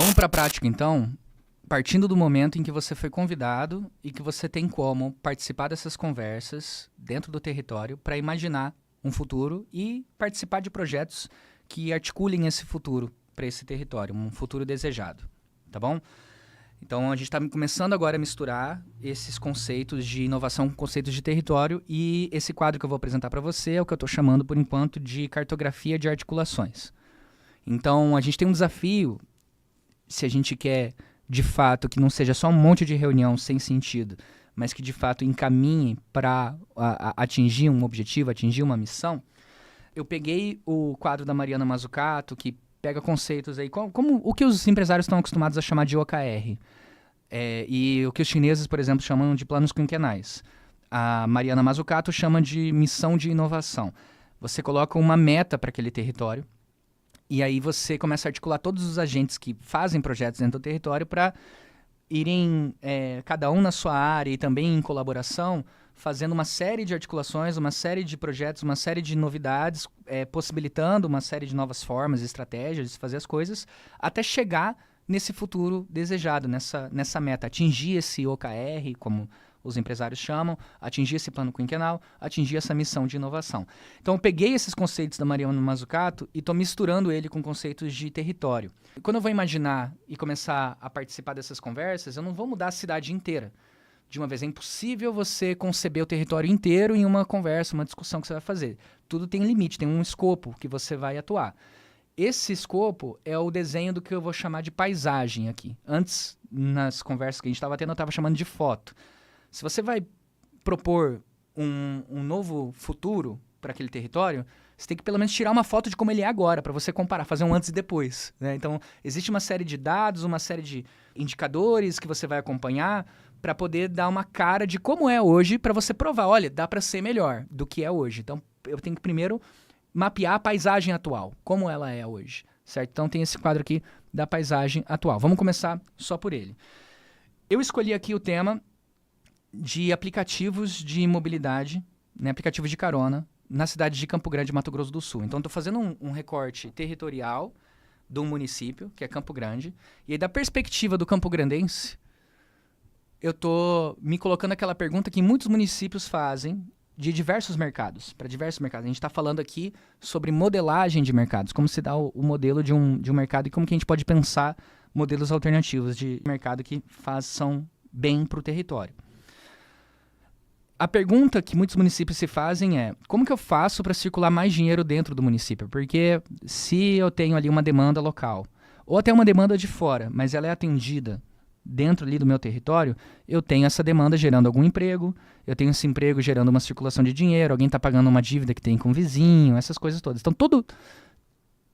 Vamos para a prática, então, partindo do momento em que você foi convidado e que você tem como participar dessas conversas dentro do território para imaginar um futuro e participar de projetos que articulem esse futuro para esse território, um futuro desejado, tá bom? Então, a gente está começando agora a misturar esses conceitos de inovação com conceitos de território e esse quadro que eu vou apresentar para você é o que eu estou chamando, por enquanto, de cartografia de articulações. Então, a gente tem um desafio, se a gente quer, de fato, que não seja só um monte de reunião sem sentido, mas que, de fato, encaminhe para atingir um objetivo, atingir uma missão. Eu peguei o quadro da Mariana Mazzucato, que pega conceitos aí, como o que os empresários estão acostumados a chamar de OKR. E o que os chineses, por exemplo, chamam de planos quinquenais. A Mariana Mazzucato chama de missão de inovação. Você coloca uma meta para aquele território e aí você começa a articular todos os agentes que fazem projetos dentro do território para irem, cada um na sua área e também em colaboração, fazendo uma série de articulações, uma série de projetos, uma série de novidades, possibilitando uma série de novas formas, estratégias de fazer as coisas, até chegar nesse futuro desejado, nessa meta, atingir esse OKR, como os empresários chamam, atingir esse plano quinquenal, atingir essa missão de inovação. Então, eu peguei esses conceitos da Mariana Mazzucato e estou misturando ele com conceitos de território. Quando eu vou imaginar e começar a participar dessas conversas, eu não vou mudar a cidade inteira. De uma vez, é impossível você conceber o território inteiro em uma conversa, uma discussão que você vai fazer. Tudo tem limite, tem um escopo que você vai atuar. Esse escopo é o desenho do que eu vou chamar de paisagem aqui. Antes, nas conversas que a gente estava tendo, eu estava chamando de foto. Se você vai propor um novo futuro para aquele território, você tem que pelo menos tirar uma foto de como ele é agora, para você comparar, fazer um antes e depois, né? Então, existe uma série de dados, uma série de indicadores que você vai acompanhar para poder dar uma cara de como é hoje, para você provar, olha, dá para ser melhor do que é hoje. Então, eu tenho que primeiro mapear a paisagem atual, como ela é hoje, certo? Então, tem esse quadro aqui da paisagem atual. Vamos começar só por ele. Eu escolhi aqui o tema de aplicativos de mobilidade, né, aplicativos de carona, na cidade de Campo Grande, Mato Grosso do Sul. Então, estou fazendo um recorte territorial de um município, que é Campo Grande, e aí, da perspectiva do campograndense, eu estou me colocando aquela pergunta que muitos municípios fazem de diversos mercados, para diversos mercados. A gente está falando aqui sobre modelagem de mercados, como se dá o modelo de um mercado e como que a gente pode pensar modelos alternativos de mercado que façam bem para o território. A pergunta que muitos municípios se fazem é: como que eu faço para circular mais dinheiro dentro do município? Porque se eu tenho ali uma demanda local, ou até uma demanda de fora, mas ela é atendida dentro ali do meu território, eu tenho essa demanda gerando algum emprego, eu tenho esse emprego gerando uma circulação de dinheiro, alguém está pagando uma dívida que tem com o vizinho, essas coisas todas. Então,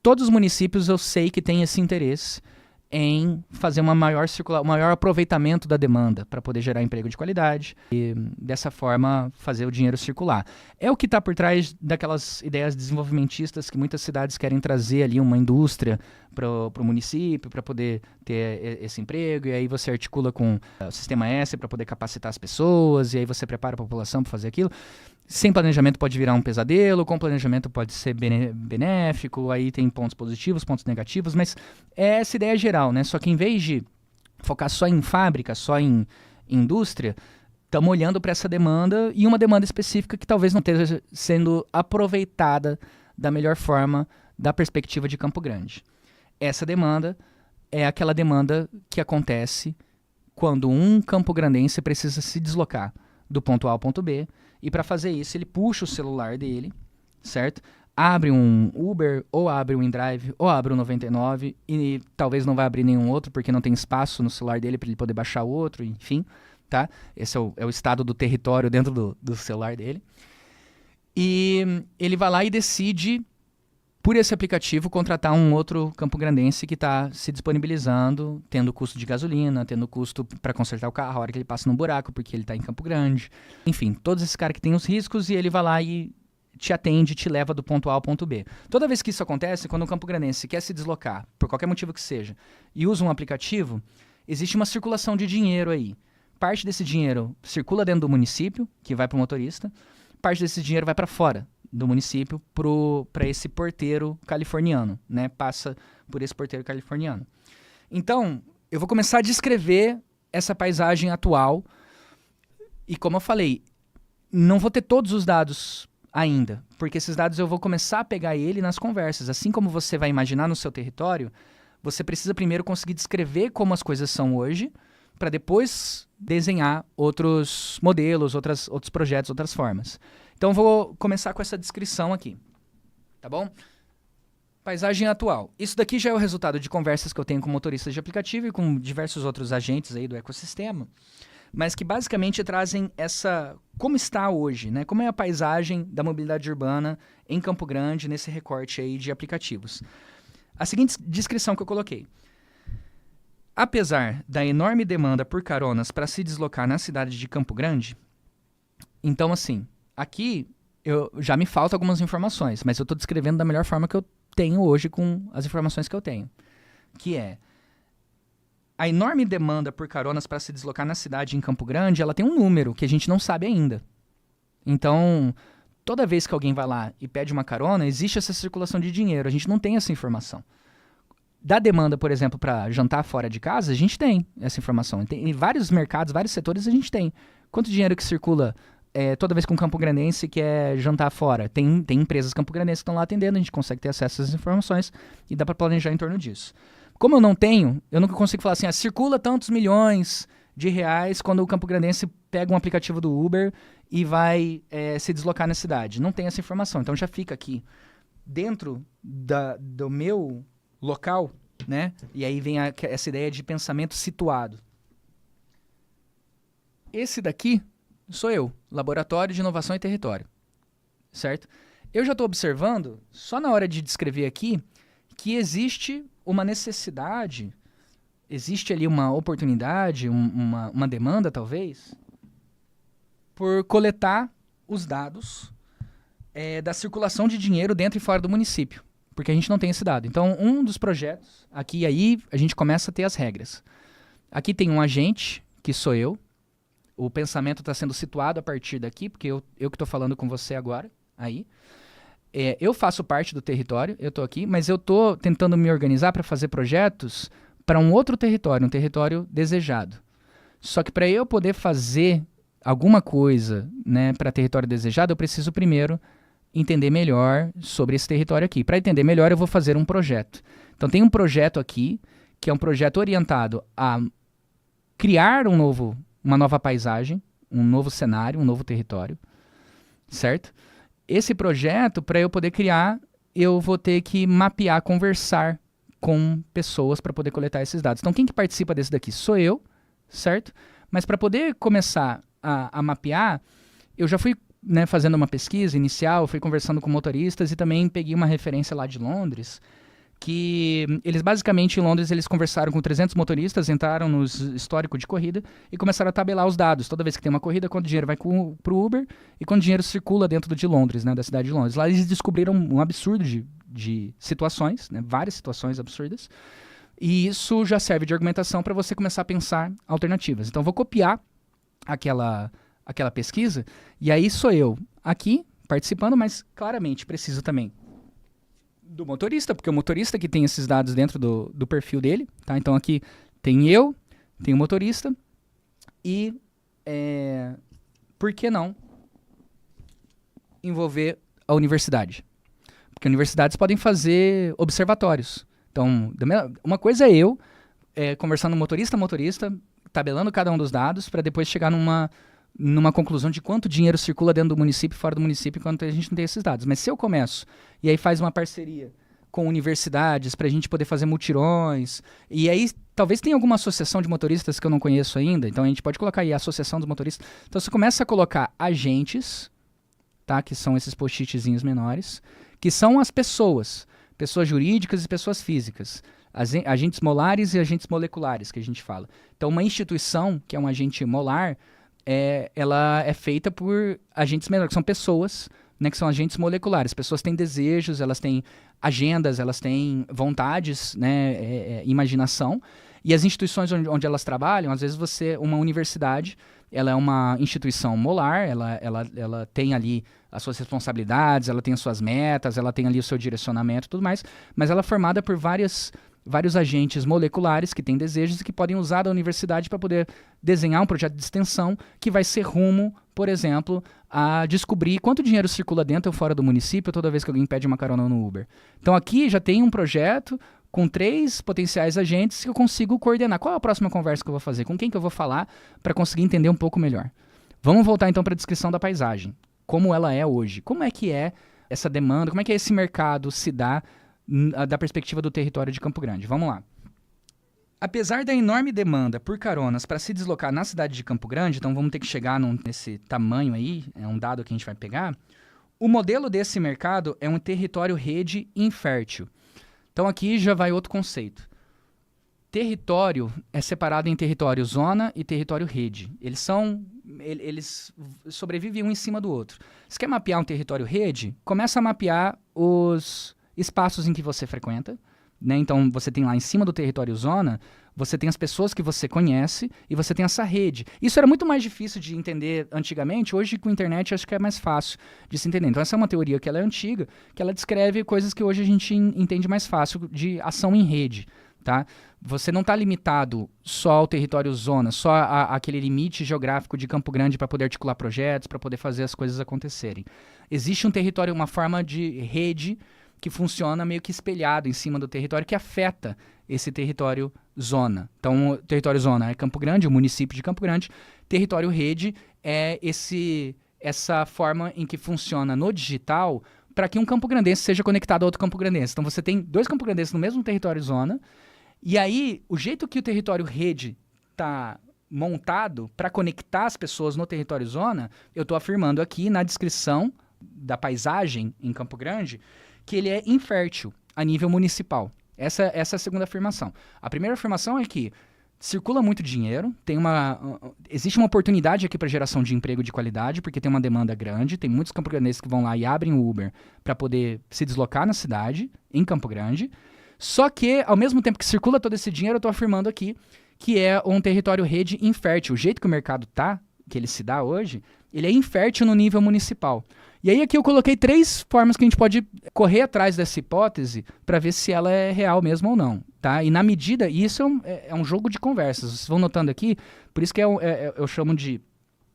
todos os municípios eu sei que têm esse interesse em fazer um maior aproveitamento da demanda para poder gerar emprego de qualidade e, dessa forma, fazer o dinheiro circular. É o que está por trás daquelas ideias desenvolvimentistas que muitas cidades querem trazer ali uma indústria para o município para poder ter esse emprego, e aí você articula com o Sistema S para poder capacitar as pessoas, e aí você prepara a população para fazer aquilo. Sem planejamento pode virar um pesadelo, com planejamento pode ser benéfico, aí tem pontos positivos, pontos negativos, mas é essa ideia geral, né? Só que em vez de focar só em fábrica, só em indústria, estamos olhando para essa demanda e uma demanda específica que talvez não esteja sendo aproveitada da melhor forma da perspectiva de Campo Grande. Essa demanda é aquela demanda que acontece quando um campograndense precisa se deslocar do ponto A ao ponto B, e para fazer isso ele puxa o celular dele, certo? Abre um Uber, ou abre um InDrive, ou abre um 99, e talvez não vai abrir nenhum outro, porque não tem espaço no celular dele para ele poder baixar o outro, enfim, tá? Esse é o estado do território dentro do celular dele. E ele vai lá e decide, por esse aplicativo, contratar um outro campograndense que está se disponibilizando, tendo custo de gasolina, tendo custo para consertar o carro, a hora que ele passa no buraco, porque ele está em Campo Grande. Enfim, todos esses caras que têm os riscos, e ele vai lá e te atende, te leva do ponto A ao ponto B. Toda vez que isso acontece, quando um campograndense quer se deslocar, por qualquer motivo que seja, e usa um aplicativo, existe uma circulação de dinheiro aí. Parte desse dinheiro circula dentro do município, que vai para o motorista, parte desse dinheiro vai para fora do município para esse porteiro californiano, né? Passa por esse porteiro californiano. Então, eu vou começar a descrever essa paisagem atual. E como eu falei, não vou ter todos os dados ainda, porque esses dados eu vou começar a pegar ele nas conversas. Assim como você vai imaginar no seu território, você precisa primeiro conseguir descrever como as coisas são hoje, para depois desenhar outros modelos, outros projetos, outras formas. Então, vou começar com essa descrição aqui, tá bom? Paisagem atual. Isso daqui já é o resultado de conversas que eu tenho com motoristas de aplicativo e com diversos outros agentes aí do ecossistema, mas que basicamente trazem como está hoje, né? Como é a paisagem da mobilidade urbana em Campo Grande, nesse recorte aí de aplicativos. A seguinte descrição que eu coloquei. Apesar da enorme demanda por caronas para se deslocar na cidade de Campo Grande, então assim, aqui já me faltam algumas informações, mas eu estou descrevendo da melhor forma que eu tenho hoje com as informações que eu tenho, que é a enorme demanda por caronas para se deslocar na cidade em Campo Grande, ela tem um número que a gente não sabe ainda. Então, toda vez que alguém vai lá e pede uma carona, existe essa circulação de dinheiro, a gente não tem essa informação. Da demanda, por exemplo, para jantar fora de casa, a gente tem essa informação. Em vários mercados, vários setores, a gente tem. Quanto dinheiro que circula toda vez que um campograndense quer jantar fora? Tem empresas campograndenses que estão lá atendendo, a gente consegue ter acesso a essas informações e dá para planejar em torno disso. Como eu não tenho, eu nunca consigo falar assim, circula tantos milhões de reais quando o campograndense pega um aplicativo do Uber e vai se deslocar na cidade. Não tem essa informação, então já fica aqui dentro do meu local, né? E aí vem essa ideia de pensamento situado. Esse daqui sou eu, Laboratório de Inovação e Território, certo? Eu já estou observando, só na hora de descrever aqui, que existe uma necessidade, existe ali uma oportunidade, uma demanda talvez, por coletar os dados da circulação de dinheiro dentro e fora do município. Porque a gente não tem esse dado. Então, um dos projetos, aqui aí a gente começa a ter as regras. Aqui tem um agente, que sou eu. O pensamento está sendo situado a partir daqui, porque eu que estou falando com você agora, aí. Eu faço parte do território, eu estou aqui, mas eu estou tentando me organizar para fazer projetos para um outro território, um território desejado. Só que para eu poder fazer alguma coisa, né, para território desejado, eu preciso primeiro entender melhor sobre esse território aqui. Para entender melhor, eu vou fazer um projeto. Então, tem um projeto aqui, que é um projeto orientado a criar uma nova paisagem, um novo cenário, um novo território, certo? Esse projeto, para eu poder criar, eu vou ter que mapear, conversar com pessoas para poder coletar esses dados. Então, quem que participa desse daqui? Sou eu, certo? Mas para poder começar a mapear, eu já fui fazendo uma pesquisa inicial, fui conversando com motoristas e também peguei uma referência lá de Londres, que eles basicamente em Londres eles conversaram com 300 motoristas, entraram no histórico de corrida e começaram a tabelar os dados. Toda vez que tem uma corrida, quanto dinheiro vai para o Uber e quanto dinheiro circula dentro de Londres, né, da cidade de Londres. Lá eles descobriram um absurdo de situações, né, várias situações absurdas, e isso já serve de argumentação para você começar a pensar alternativas. Então, vou copiar aquela pesquisa, e aí sou eu aqui participando, mas claramente preciso também do motorista, porque é o motorista que tem esses dados dentro do perfil dele, tá? Então aqui tem eu, tem o motorista e por que não envolver a universidade? Porque universidades podem fazer observatórios. Então, uma coisa é eu conversando motorista a motorista, tabelando cada um dos dados para depois chegar numa conclusão de quanto dinheiro circula dentro do município e fora do município quando a gente não tem esses dados. Mas se eu começo e aí faz uma parceria com universidades para a gente poder fazer mutirões, e aí talvez tenha alguma associação de motoristas que eu não conheço ainda, então a gente pode colocar aí a associação dos motoristas. Então você começa a colocar agentes, tá, que são esses post-itzinhos menores, que são as pessoas jurídicas e pessoas físicas, agentes molares e agentes moleculares que a gente fala. Então uma instituição que é um agente molar, ela é feita por agentes menores, que são pessoas, né, que são agentes moleculares. Pessoas têm desejos, elas têm agendas, elas têm vontades, né, imaginação. E as instituições onde elas trabalham, às vezes uma universidade, ela é uma instituição molar, ela tem ali as suas responsabilidades, ela tem as suas metas, ela tem ali o seu direcionamento e tudo mais, mas ela é formada por várias vários agentes moleculares que têm desejos e que podem usar da universidade para poder desenhar um projeto de extensão que vai ser rumo, por exemplo, a descobrir quanto dinheiro circula dentro ou fora do município toda vez que alguém pede uma carona no Uber. Então aqui já tem um projeto com 3 potenciais agentes que eu consigo coordenar. Qual é a próxima conversa que eu vou fazer? Com quem que eu vou falar para conseguir entender um pouco melhor? Vamos voltar então para a descrição da paisagem. Como ela é hoje? Como é que é essa demanda? Como é que esse mercado se dá da perspectiva do território de Campo Grande? Vamos lá. Apesar da enorme demanda por caronas para se deslocar na cidade de Campo Grande, então vamos ter que chegar nesse tamanho aí, é um dado que a gente vai pegar, o modelo desse mercado é um território rede infértil. Então aqui já vai outro conceito. Território é separado em território zona e território rede. Eles sobrevivem um em cima do outro. Você quer mapear um território rede? Começa a mapear os espaços em que você frequenta, né? Então você tem lá em cima do território zona, você tem as pessoas que você conhece e você tem essa rede. Isso era muito mais difícil de entender antigamente, hoje com a internet acho que é mais fácil de se entender. Então essa é uma teoria que ela é antiga, que ela descreve coisas que hoje a gente entende mais fácil de ação em rede. Tá? Você não está limitado só ao território zona, só aquele limite geográfico de Campo Grande para poder articular projetos, para poder fazer as coisas acontecerem. Existe um território, uma forma de rede que funciona meio que espelhado em cima do território que afeta esse território zona. Então, o território zona é Campo Grande, o município de Campo Grande. Território rede é essa forma em que funciona no digital para que um campograndense seja conectado a outro campograndense. Então, você tem 2 campograndenses no mesmo território zona. E aí, o jeito que o território rede está montado para conectar as pessoas no território zona, eu estou afirmando aqui na descrição da paisagem em Campo Grande, que ele é infértil a nível municipal. Essa é a segunda afirmação. A primeira afirmação é que circula muito dinheiro, existe uma oportunidade aqui para geração de emprego de qualidade, porque tem uma demanda grande, tem muitos campograndenses que vão lá e abrem o Uber para poder se deslocar na cidade, em Campo Grande. Só que, ao mesmo tempo que circula todo esse dinheiro, eu estou afirmando aqui que é um território rede infértil. O jeito que o mercado tá, que ele se dá hoje, ele é infértil no nível municipal. E aí aqui eu coloquei 3 formas que a gente pode correr atrás dessa hipótese para ver se ela é real mesmo ou não. Tá? E na medida, e isso é um jogo de conversas. Vocês vão notando aqui, por isso que eu chamo de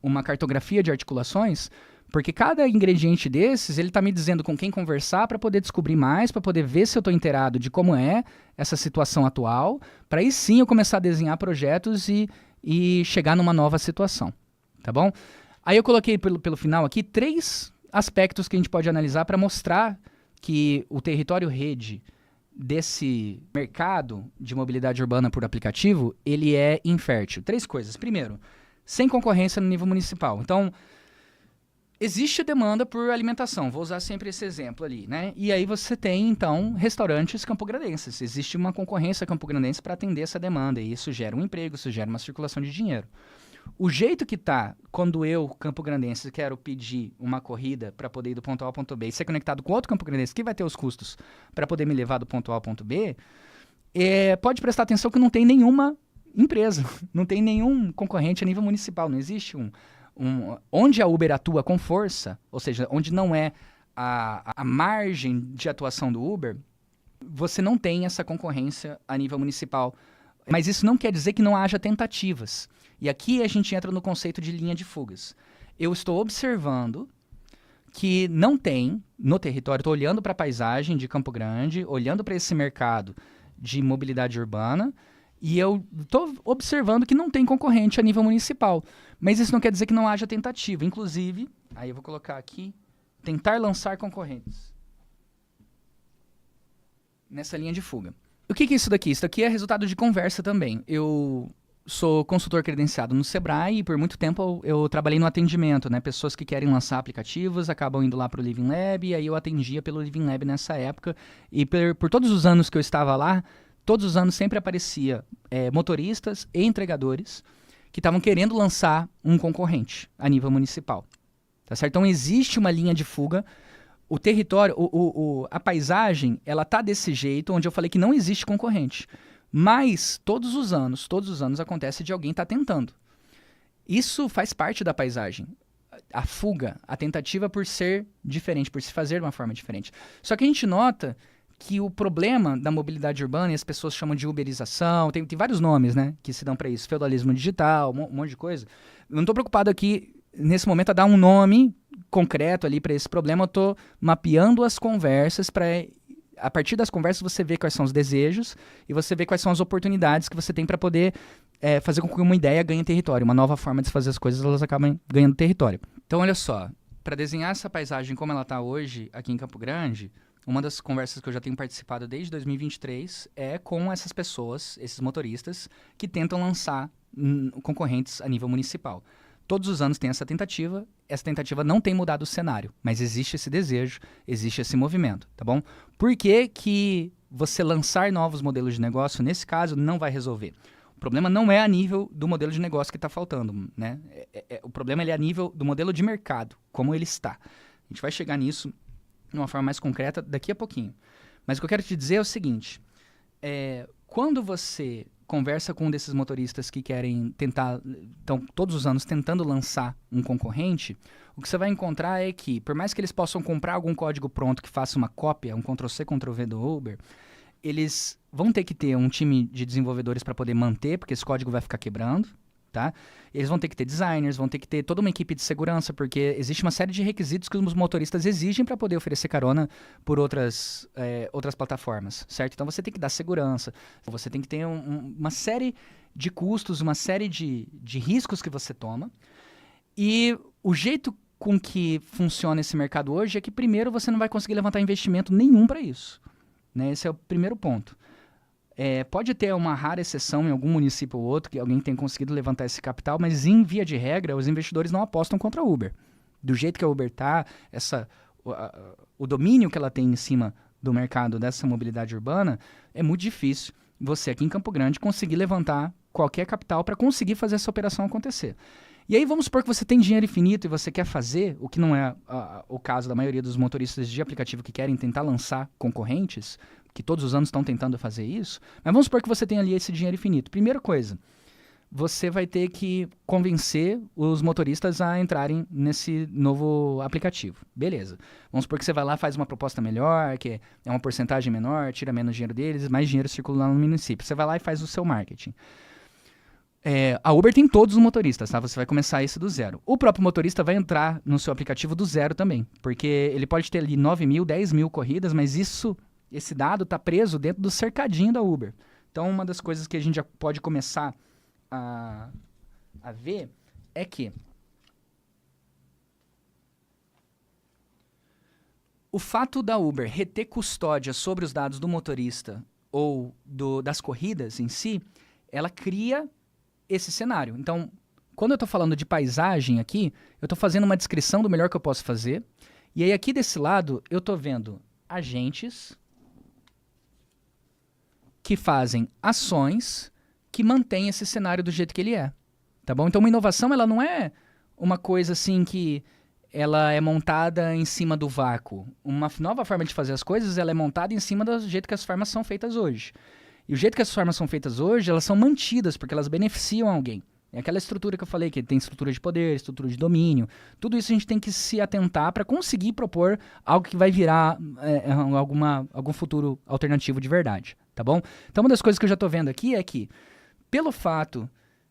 uma cartografia de articulações, porque cada ingrediente desses, ele está me dizendo com quem conversar para poder descobrir mais, para poder ver se eu estou inteirado de como é essa situação atual, para aí sim eu começar a desenhar projetos e chegar numa nova situação, tá bom? Aí eu coloquei pelo final aqui 3 aspectos que a gente pode analisar para mostrar que o território rede desse mercado de mobilidade urbana por aplicativo, ele é infértil. 3 coisas. Primeiro, sem concorrência no nível municipal. Então, existe demanda por alimentação, vou usar sempre esse exemplo ali, né? E aí você tem, então, restaurantes campograndenses. Existe uma concorrência campograndense para atender essa demanda, e isso gera um emprego, isso gera uma circulação de dinheiro. O jeito que tá, quando eu, campograndense, quero pedir uma corrida para poder ir do ponto A ao ponto B e ser conectado com outro campograndense que vai ter os custos para poder me levar do ponto A ao ponto B, pode prestar atenção que não tem nenhuma empresa, não tem nenhum concorrente a nível municipal, não existe onde a Uber atua com força, ou seja, onde não é a margem de atuação do Uber, você não tem essa concorrência a nível municipal. Mas isso não quer dizer que não haja tentativas. E aqui a gente entra no conceito de linha de fugas. Eu estou observando que não tem no território, estou olhando para a paisagem de Campo Grande, olhando para esse mercado de mobilidade urbana, e eu estou observando que não tem concorrente a nível municipal. Mas isso não quer dizer que não haja tentativa. Inclusive, aí eu vou colocar aqui, tentar lançar concorrentes nessa linha de fuga. O que é isso daqui? Isso daqui é resultado de conversa também. Eu sou consultor credenciado no Sebrae e por muito tempo eu trabalhei no atendimento, né? Pessoas que querem lançar aplicativos acabam indo lá para o Living Lab, e aí eu atendia pelo Living Lab nessa época. E por todos os anos que eu estava lá, todos os anos sempre aparecia motoristas e entregadores que estavam querendo lançar um concorrente a nível municipal. Tá certo? Então existe uma linha de fuga. O território, a paisagem, ela tá desse jeito, onde eu falei que não existe concorrente. Mas todos os anos acontece de alguém estar tentando. Isso faz parte da paisagem. A fuga, a tentativa por ser diferente, por se fazer de uma forma diferente. Só que a gente nota que o problema da mobilidade urbana, e as pessoas chamam de uberização, tem vários nomes, né, que se dão para isso, feudalismo digital, um monte de coisa. Eu não estou preocupado aqui, nesse momento, a dar um nome concreto ali para esse problema. Eu estou mapeando as conversas para, a partir das conversas, você ver quais são os desejos e você ver quais são as oportunidades que você tem para poder fazer com que uma ideia ganhe território, uma nova forma de se fazer as coisas, elas acabam ganhando território. Então, olha só, para desenhar essa paisagem como ela está hoje aqui em Campo Grande, uma das conversas que eu já tenho participado desde 2023 é com essas pessoas, esses motoristas, que tentam lançar concorrentes a nível municipal. Todos os anos tem essa tentativa não tem mudado o cenário, mas existe esse desejo, existe esse movimento, tá bom? Por que que você lançar novos modelos de negócio, nesse caso, não vai resolver? O problema não é a nível do modelo de negócio que está faltando, né? O problema é a nível do modelo de mercado, como ele está. A gente vai chegar nisso de uma forma mais concreta daqui a pouquinho. Mas o que eu quero te dizer é o seguinte, quando você conversa com um desses motoristas que querem tentar, estão todos os anos tentando lançar um concorrente, o que você vai encontrar é que, por mais que eles possam comprar algum código pronto que faça uma cópia, um Ctrl+C, Ctrl+V do Uber, eles vão ter que ter um time de desenvolvedores para poder manter, porque esse código vai ficar quebrando, tá? Eles vão ter que ter designers, vão ter que ter toda uma equipe de segurança, porque existe uma série de requisitos que os motoristas exigem para poder oferecer carona por outras plataformas, certo? Então você tem que dar segurança, você tem que ter uma série de custos, uma série de riscos que você toma. E o jeito com que funciona esse mercado hoje é que, primeiro, você não vai conseguir levantar investimento nenhum para isso, né? Esse é o primeiro ponto. Pode ter uma rara exceção em algum município ou outro que alguém tenha conseguido levantar esse capital, mas em via de regra, os investidores não apostam contra a Uber. Do jeito que a Uber está, o domínio que ela tem em cima do mercado dessa mobilidade urbana, é muito difícil você aqui em Campo Grande conseguir levantar qualquer capital para conseguir fazer essa operação acontecer. E aí vamos supor que você tem dinheiro infinito e você quer fazer, o que não é o caso da maioria dos motoristas de aplicativo que querem tentar lançar concorrentes, que todos os anos estão tentando fazer isso, mas vamos supor que você tem ali esse dinheiro infinito. Primeira coisa, você vai ter que convencer os motoristas a entrarem nesse novo aplicativo. Beleza. Vamos supor que você vai lá, faz uma proposta melhor, que é uma porcentagem menor, tira menos dinheiro deles, mais dinheiro circula lá no município. Você vai lá e faz o seu marketing. A Uber tem todos os motoristas, tá? Você vai começar esse do zero. O próprio motorista vai entrar no seu aplicativo do zero também, porque ele pode ter ali 9 mil, 10 mil corridas, mas esse dado está preso dentro do cercadinho da Uber. Então, uma das coisas que a gente já pode começar a ver é que o fato da Uber reter custódia sobre os dados do motorista ou das corridas em si, ela cria esse cenário. Então, quando eu estou falando de paisagem aqui, eu estou fazendo uma descrição do melhor que eu posso fazer. E aí, aqui desse lado, eu estou vendo agentes que fazem ações que mantêm esse cenário do jeito que ele é. Tá bom? Então, uma inovação, ela não é uma coisa assim que ela é montada em cima do vácuo. Uma nova forma de fazer as coisas, ela é montada em cima do jeito que as formas são feitas hoje. E o jeito que as formas são feitas hoje, elas são mantidas, porque elas beneficiam alguém. É aquela estrutura que eu falei, que tem estrutura de poder, estrutura de domínio. Tudo isso a gente tem que se atentar para conseguir propor algo que vai virar algum futuro alternativo de verdade, tá bom? Então, uma das coisas que eu já estou vendo aqui é que, pelo fato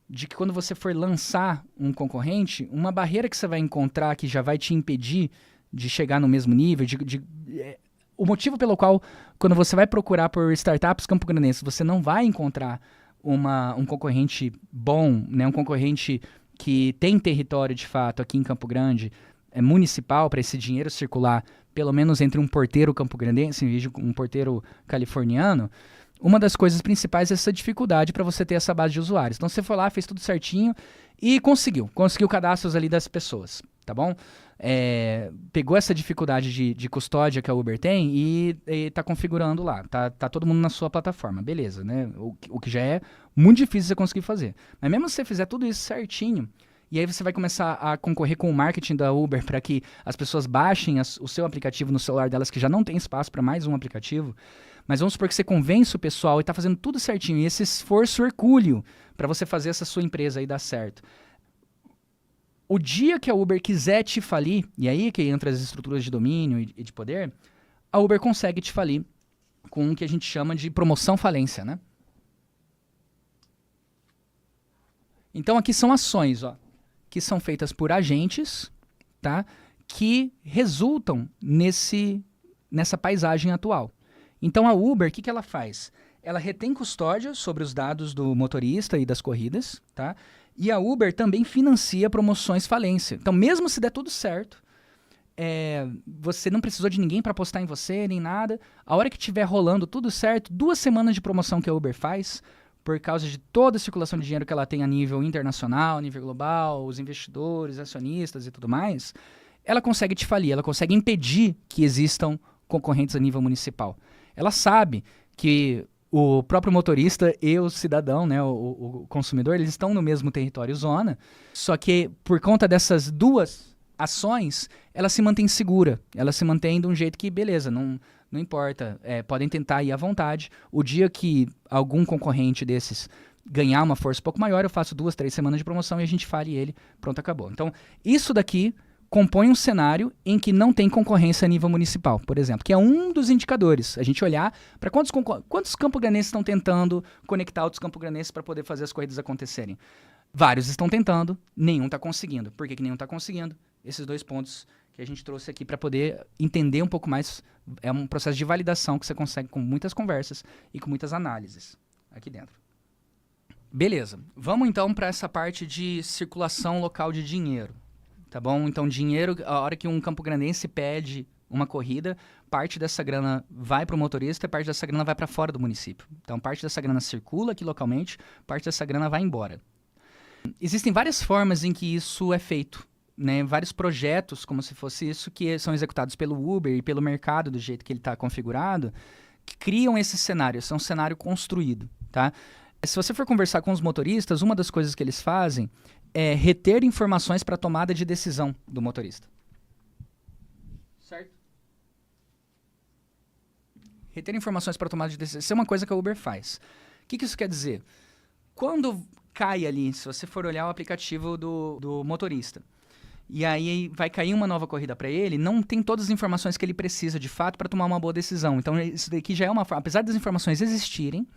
de que quando você for lançar um concorrente, uma barreira que você vai encontrar que já vai te impedir de chegar no mesmo nível, o motivo pelo qual, quando você vai procurar por startups campograndenses, você não vai encontrar um concorrente bom, né? Um concorrente que tem território de fato aqui em Campo Grande, municipal, para esse dinheiro circular, pelo menos entre um porteiro campograndense e um porteiro californiano. Uma das coisas principais é essa dificuldade para você ter essa base de usuários. Então você foi lá, fez tudo certinho e conseguiu cadastros ali das pessoas, tá bom? Pegou essa dificuldade de custódia que a Uber tem e está configurando lá. Tá todo mundo na sua plataforma, beleza, né? O que já é muito difícil você conseguir fazer. Mas mesmo se você fizer tudo isso certinho, e aí você vai começar a concorrer com o marketing da Uber para que as pessoas baixem o seu aplicativo no celular delas, que já não tem espaço para mais um aplicativo. Mas vamos supor que você convence o pessoal e está fazendo tudo certinho, e esse esforço hercúleo para você fazer essa sua empresa aí dar certo. O dia que a Uber quiser te falir, e aí que entra as estruturas de domínio e de poder, a Uber consegue te falir com o que a gente chama de promoção falência, né? Então aqui são ações, ó, que são feitas por agentes, tá? Que resultam nessa paisagem atual. Então a Uber, o que ela faz? Ela retém custódia sobre os dados do motorista e das corridas, tá? E a Uber também financia promoções falência. Então, mesmo se der tudo certo, você não precisou de ninguém para apostar em você, nem nada. A hora que estiver rolando tudo certo, 2 semanas de promoção que a Uber faz, por causa de toda a circulação de dinheiro que ela tem a nível internacional, a nível global, os investidores, acionistas e tudo mais, ela consegue te falir, ela consegue impedir que existam concorrentes a nível municipal. Ela sabe que o próprio motorista e o cidadão, né, o consumidor, eles estão no mesmo território zona, só que por conta dessas 2 ações, ela se mantém segura, ela se mantém de um jeito que, beleza, não importa, podem tentar ir à vontade. O dia que algum concorrente desses ganhar uma força um pouco maior, eu faço 2, 3 semanas de promoção e a gente fale ele, pronto, acabou. Então, isso daqui compõe um cenário em que não tem concorrência a nível municipal, por exemplo, que é um dos indicadores. A gente olhar para quantos campogranenses estão tentando conectar outros campogranenses para poder fazer as corridas acontecerem. Vários estão tentando, nenhum está conseguindo. Por que nenhum está conseguindo? Esses 2 pontos que a gente trouxe aqui para poder entender um pouco mais. É um processo de validação que você consegue com muitas conversas e com muitas análises aqui dentro. Beleza, vamos então para essa parte de circulação local de dinheiro. Tá bom? Então, dinheiro, a hora que um campograndense pede uma corrida, parte dessa grana vai para o motorista e parte dessa grana vai para fora do município. Então, parte dessa grana circula aqui localmente, parte dessa grana vai embora. Existem várias formas em que isso é feito, né? Vários projetos, como se fosse isso, que são executados pelo Uber e pelo mercado, do jeito que ele está configurado, que criam esse cenário. Esse é um cenário construído, tá? Se você for conversar com os motoristas, uma das coisas que eles fazem é reter informações para tomada de decisão do motorista. Certo? Reter informações para tomada de decisão. Isso é uma coisa que a Uber faz. O que isso quer dizer? Quando cai ali, se você for olhar o aplicativo do motorista, e aí vai cair uma nova corrida para ele, não tem todas as informações que ele precisa de fato para tomar uma boa decisão. Então isso daqui já é uma forma, apesar das informações existirem,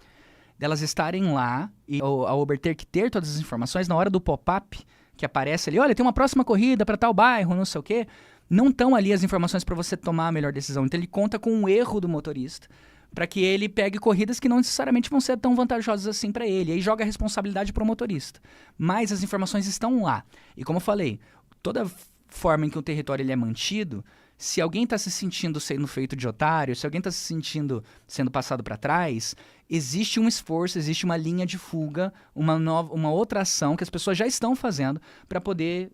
delas estarem lá e a Uber ter que ter todas as informações na hora do pop-up que aparece ali, olha, tem uma próxima corrida para tal bairro, não sei o quê, não estão ali as informações para você tomar a melhor decisão. Então ele conta com um erro do motorista para que ele pegue corridas que não necessariamente vão ser tão vantajosas assim para ele. E aí joga a responsabilidade para o motorista. Mas as informações estão lá. E como eu falei, toda forma em que o território ele é mantido, se alguém está se sentindo sendo feito de otário, se alguém está se sentindo sendo passado para trás, existe um esforço, existe uma linha de fuga, uma outra ação que as pessoas já estão fazendo para poder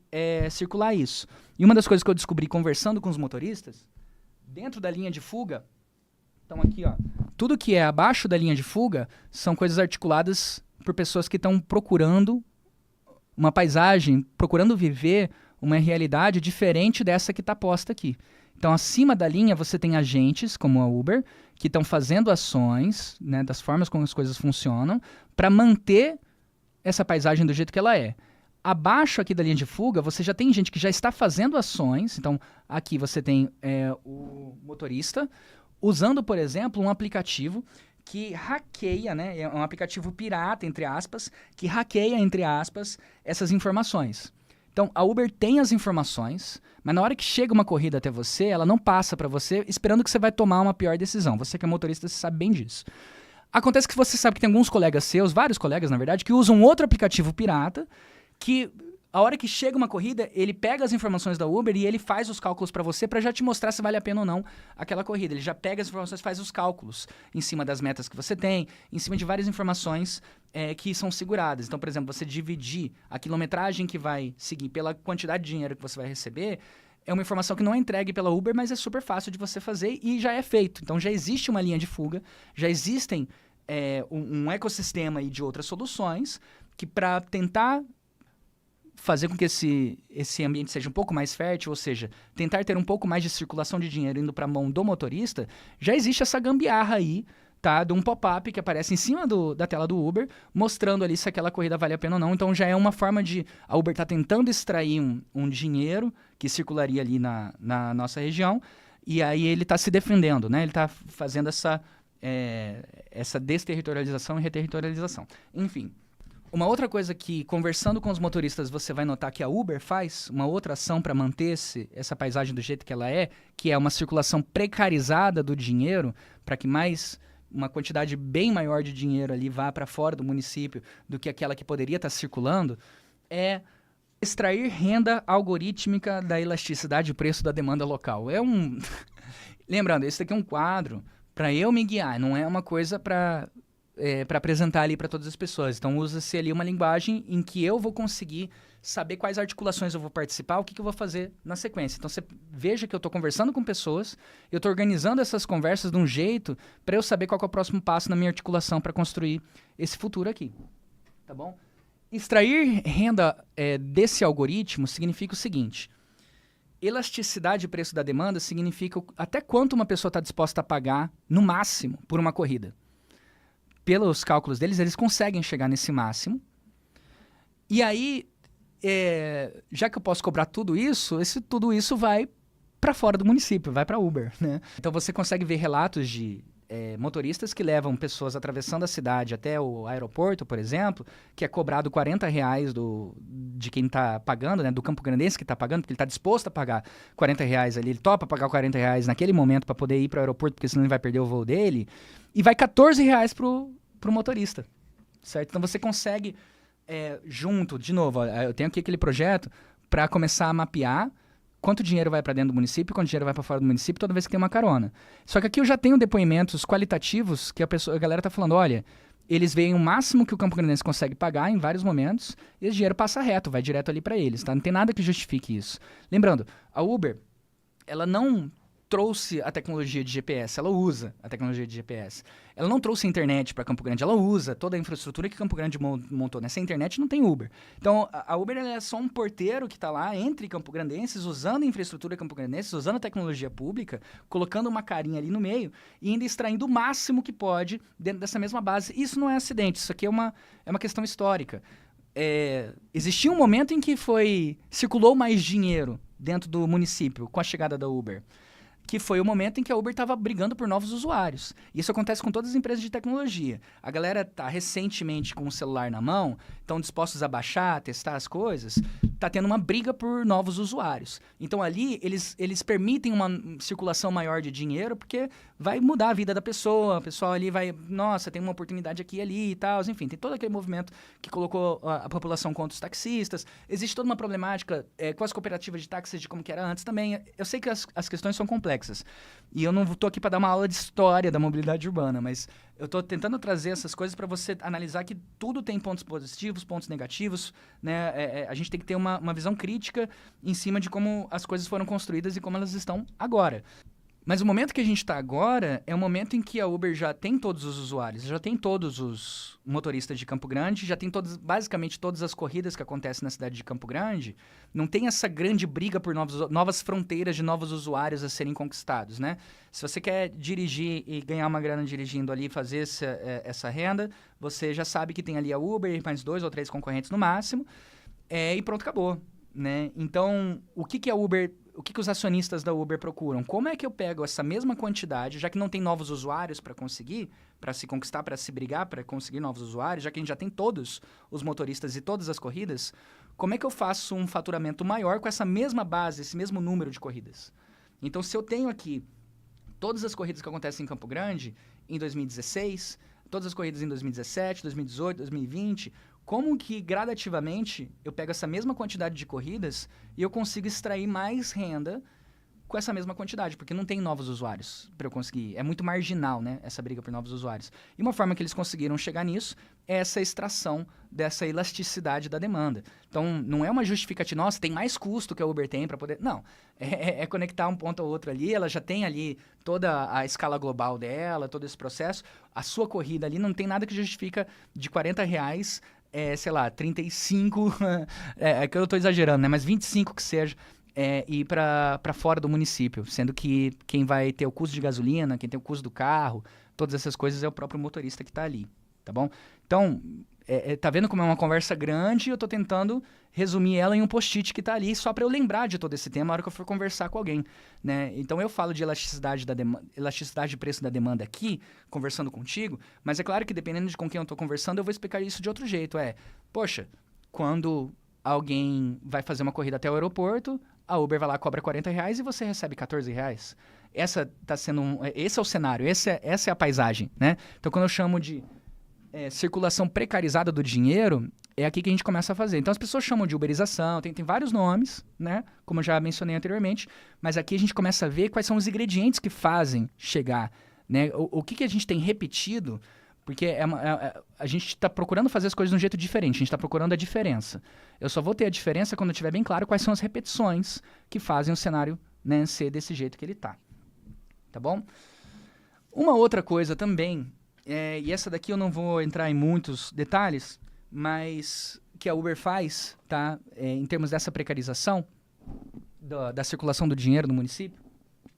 circular isso. E uma das coisas que eu descobri conversando com os motoristas, dentro da linha de fuga, então aqui, ó, tudo que é abaixo da linha de fuga são coisas articuladas por pessoas que estão procurando uma paisagem, procurando viver uma realidade diferente dessa que está posta aqui. Então, acima da linha, você tem agentes, como a Uber, que estão fazendo ações, né, das formas como as coisas funcionam, para manter essa paisagem do jeito que ela é. Abaixo aqui da linha de fuga, você já tem gente que já está fazendo ações. Então, aqui você tem o motorista usando, por exemplo, um aplicativo que hackeia, né, é um aplicativo pirata, entre aspas, que hackeia, entre aspas, essas informações. Então, a Uber tem as informações, mas na hora que chega uma corrida até você, ela não passa para você esperando que você vai tomar uma pior decisão. Você que é motorista, você sabe bem disso. Acontece que você sabe que tem alguns colegas seus, vários colegas, na verdade, que usam outro aplicativo pirata, que a hora que chega uma corrida, ele pega as informações da Uber e ele faz os cálculos para você para já te mostrar se vale a pena ou não aquela corrida. Ele já pega as informações, faz os cálculos em cima das metas que você tem, em cima de várias informações que são seguradas. Então, por exemplo, você dividir a quilometragem que vai seguir pela quantidade de dinheiro que você vai receber, é uma informação que não é entregue pela Uber, mas é super fácil de você fazer e já é feito. Então, já existe uma linha de fuga, já existem um ecossistema aí de outras soluções que, para tentar fazer com que esse ambiente seja um pouco mais fértil, ou seja, tentar ter um pouco mais de circulação de dinheiro indo para a mão do motorista, já existe essa gambiarra aí, tá? De um pop-up que aparece em cima da tela do Uber, mostrando ali se aquela corrida vale a pena ou não. Então já é uma forma de a Uber tá tentando extrair um dinheiro que circularia ali na nossa região, e aí ele está se defendendo, né? Ele está fazendo essa desterritorialização e reterritorialização. Enfim, uma outra coisa que, conversando com os motoristas, você vai notar que a Uber faz, uma outra ação para manter essa paisagem do jeito que ela é, que é uma circulação precarizada do dinheiro, para que uma quantidade bem maior de dinheiro ali vá para fora do município do que aquela que poderia estar circulando, é extrair renda algorítmica da elasticidade de preço da demanda local. Lembrando, esse daqui é um quadro para eu me guiar, não é uma coisa para apresentar ali para todas as pessoas. Então, usa-se ali uma linguagem em que eu vou conseguir saber quais articulações eu vou participar, o que eu vou fazer na sequência. Então, você veja que eu estou conversando com pessoas, eu estou organizando essas conversas de um jeito para eu saber qual que é o próximo passo na minha articulação para construir esse futuro aqui. Tá bom? Extrair renda desse algoritmo significa o seguinte: elasticidade de preço da demanda significa até quanto uma pessoa está disposta a pagar, no máximo, por uma corrida. Pelos cálculos deles, eles conseguem chegar nesse máximo. E aí, já que eu posso cobrar tudo isso vai para fora do município, vai para Uber, né? Então você consegue ver relatos de motoristas que levam pessoas atravessando a cidade até o aeroporto, por exemplo, que é cobrado R$40 de quem está pagando, né, do campograndense que está pagando, porque ele está disposto a pagar R$40 ali, ele topa pagar R$40 naquele momento para poder ir para o aeroporto, porque senão ele vai perder o voo dele, e vai R$14 pro motorista, certo? Então você consegue, junto, de novo, eu tenho aqui aquele projeto para começar a mapear quanto dinheiro vai para dentro do município, quanto dinheiro vai para fora do município, toda vez que tem uma carona. Só que aqui eu já tenho depoimentos qualitativos que a galera tá falando, olha, eles veem o máximo que o Campo Grandense consegue pagar em vários momentos e esse dinheiro passa reto, vai direto ali para eles, tá? Não tem nada que justifique isso. Lembrando, a Uber, ela não trouxe a tecnologia de GPS, ela usa a tecnologia de GPS. Ela não trouxe a internet para Campo Grande, ela usa toda a infraestrutura que Campo Grande montou. Nessa internet não tem Uber. Então, a Uber é só um porteiro que está lá entre campograndenses, usando a infraestrutura campograndenses, usando a tecnologia pública, colocando uma carinha ali no meio e ainda extraindo o máximo que pode dentro dessa mesma base. Isso não é acidente, isso aqui é uma questão histórica. Existia um momento em que circulou mais dinheiro dentro do município com a chegada da Uber, que foi o momento em que a Uber estava brigando por novos usuários. Isso acontece com todas as empresas de tecnologia. A galera está recentemente com o celular na mão, estão dispostos a baixar, testar as coisas, está tendo uma briga por novos usuários. Então ali eles permitem uma circulação maior de dinheiro, porque vai mudar a vida da pessoa, o pessoal ali vai, nossa, tem uma oportunidade aqui e ali e tal, enfim, tem todo aquele movimento que colocou a população contra os taxistas. Existe toda uma problemática com as cooperativas de táxis de como que era antes também. Eu sei que as questões são complexas. E eu não estou aqui para dar uma aula de história da mobilidade urbana, mas eu estou tentando trazer essas coisas para você analisar que tudo tem pontos positivos, pontos negativos, né? A gente tem que ter uma visão crítica em cima de como as coisas foram construídas e como elas estão agora. Mas o momento que a gente está agora é o momento em que a Uber já tem todos os usuários, já tem todos os motoristas de Campo Grande, já tem basicamente todas as corridas que acontecem na cidade de Campo Grande. Não tem essa grande briga por novas fronteiras de novos usuários a serem conquistados, né? Se você quer dirigir e ganhar uma grana dirigindo ali, fazer essa renda, você já sabe que tem ali a Uber, mais 2 ou 3 concorrentes no máximo, e pronto, acabou, né? Então, o que a Uber... O que os acionistas da Uber procuram? Como é que eu pego essa mesma quantidade, já que não tem novos usuários para conseguir, para se conquistar, para se brigar, para conseguir novos usuários, já que a gente já tem todos os motoristas e todas as corridas, como é que eu faço um faturamento maior com essa mesma base, esse mesmo número de corridas? Então, se eu tenho aqui todas as corridas que acontecem em Campo Grande em 2016, todas as corridas em 2017, 2018, 2020... Como que, gradativamente, eu pego essa mesma quantidade de corridas e eu consigo extrair mais renda com essa mesma quantidade, porque não tem novos usuários para eu conseguir. É muito marginal, né, essa briga por novos usuários. E uma forma que eles conseguiram chegar nisso é essa extração dessa elasticidade da demanda. Então, não é uma justificativa, nossa, tem mais custo que a Uber tem para poder... Não, é conectar um ponto ao outro ali, ela já tem ali toda a escala global dela, todo esse processo. A sua corrida ali não tem nada que justifica de R$40... sei lá, 35, que eu estou exagerando, né? Mas 25 que seja, ir para fora do município, sendo que quem vai ter o custo de gasolina, quem tem o custo do carro, todas essas coisas é o próprio motorista que está ali, tá bom? Então, tá vendo como é uma conversa grande e eu tô tentando resumir ela em um post-it que tá ali só para eu lembrar de todo esse tema na hora que eu for conversar com alguém, né? Então eu falo de elasticidade de preço da demanda aqui, conversando contigo, mas é claro que dependendo de com quem eu tô conversando, eu vou explicar isso de outro jeito. Poxa, quando alguém vai fazer uma corrida até o aeroporto, a Uber vai lá, cobra R$ 40 e você recebe R$ 14. Esse é o cenário, essa é a paisagem, né? Então quando eu chamo de circulação precarizada do dinheiro, é aqui que a gente começa a fazer. Então as pessoas chamam de uberização, tem vários nomes, né? Como eu já mencionei anteriormente, mas aqui a gente começa a ver quais são os ingredientes que fazem chegar, né? O que a gente tem repetido, porque a gente está procurando fazer as coisas de um jeito diferente, a gente está procurando a diferença. Eu só vou ter a diferença quando eu tiver bem claro quais são as repetições que fazem o cenário, né, ser desse jeito que ele está. Tá bom? Uma outra coisa também, e essa daqui eu não vou entrar em muitos detalhes, mas que a Uber faz, tá? Em termos dessa precarização da circulação do dinheiro no município,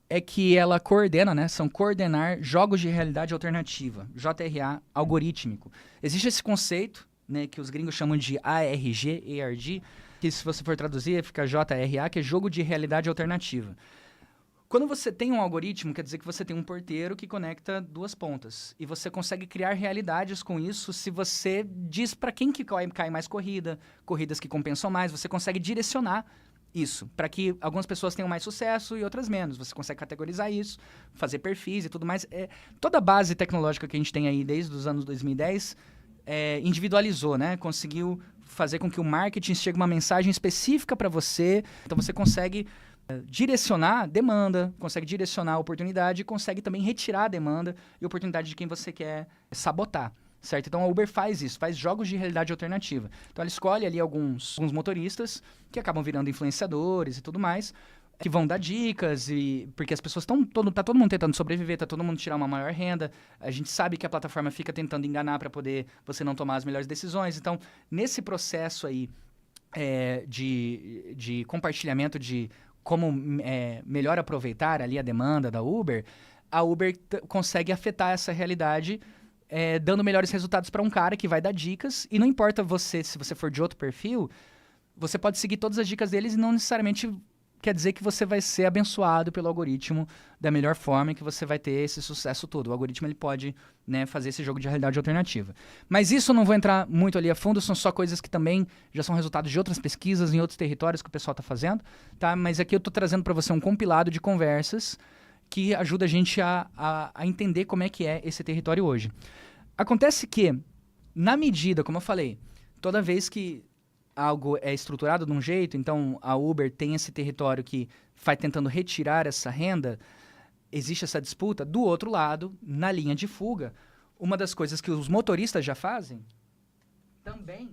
é que ela coordena, né? São coordenar jogos de realidade alternativa, JRA algorítmico. Existe esse conceito, né, que os gringos chamam de ARG, que se você for traduzir fica JRA, que é jogo de realidade alternativa. Quando você tem um algoritmo, quer dizer que você tem um porteiro que conecta duas pontas. E você consegue criar realidades com isso se você diz para quem que cai mais corridas que compensam mais. Você consegue direcionar isso, para que algumas pessoas tenham mais sucesso e outras menos. Você consegue categorizar isso, fazer perfis e tudo mais. Toda a base tecnológica que a gente tem aí desde os anos 2010 individualizou, né? Conseguiu fazer com que o marketing chegue uma mensagem específica para você. Então você consegue direcionar demanda, consegue direcionar a oportunidade e consegue também retirar a demanda e oportunidade de quem você quer sabotar, certo? Então a Uber faz isso, faz jogos de realidade alternativa. Então ela escolhe ali alguns motoristas que acabam virando influenciadores e tudo mais, que vão dar dicas, porque as pessoas tá todo mundo tentando sobreviver, tá todo mundo tirar uma maior renda. A gente sabe que a plataforma fica tentando enganar para poder você não tomar as melhores decisões. Então, nesse processo aí de compartilhamento de como melhor aproveitar ali a demanda da Uber, a Uber consegue afetar essa realidade dando melhores resultados para um cara que vai dar dicas, e não importa se você for de outro perfil, você pode seguir todas as dicas deles e não necessariamente quer dizer que você vai ser abençoado pelo algoritmo da melhor forma e que você vai ter esse sucesso todo. O algoritmo ele pode, né, fazer esse jogo de realidade alternativa. Mas isso eu não vou entrar muito ali a fundo, são só coisas que também já são resultados de outras pesquisas em outros territórios que o pessoal está fazendo, tá? Mas aqui eu estou trazendo para você um compilado de conversas que ajuda a gente a entender como é que é esse território hoje. Acontece que, na medida, como eu falei, toda vez que algo é estruturado de um jeito, então a Uber tem esse território que vai tentando retirar essa renda, existe essa disputa. Do outro lado, na linha de fuga, uma das coisas que os motoristas já fazem também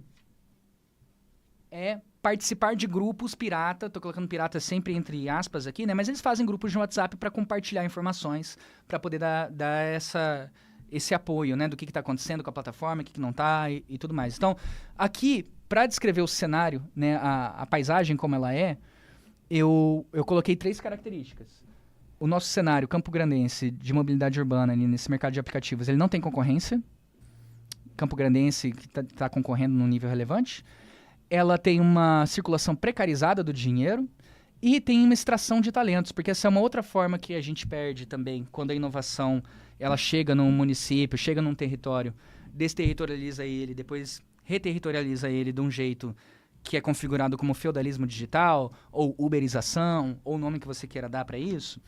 é participar de grupos pirata. Estou colocando pirata sempre entre aspas aqui, né? Mas eles fazem grupos de WhatsApp para compartilhar informações, para poder dar esse apoio, né? Do que está acontecendo com a plataforma, o que não está e tudo mais. Então, aqui, para descrever o cenário, né, a paisagem como ela eu coloquei 3 características. O nosso cenário campograndense de mobilidade urbana ali nesse mercado de aplicativos, ele não tem concorrência. Campograndense que está concorrendo num nível relevante. Ela tem uma circulação precarizada do dinheiro e tem uma extração de talentos, porque essa é uma outra forma que a gente perde também quando a inovação ela chega num município, chega num território, desterritorializa ele, depois reterritorializa ele de um jeito que é configurado como feudalismo digital, ou uberização, ou o nome que você queira dar para isso.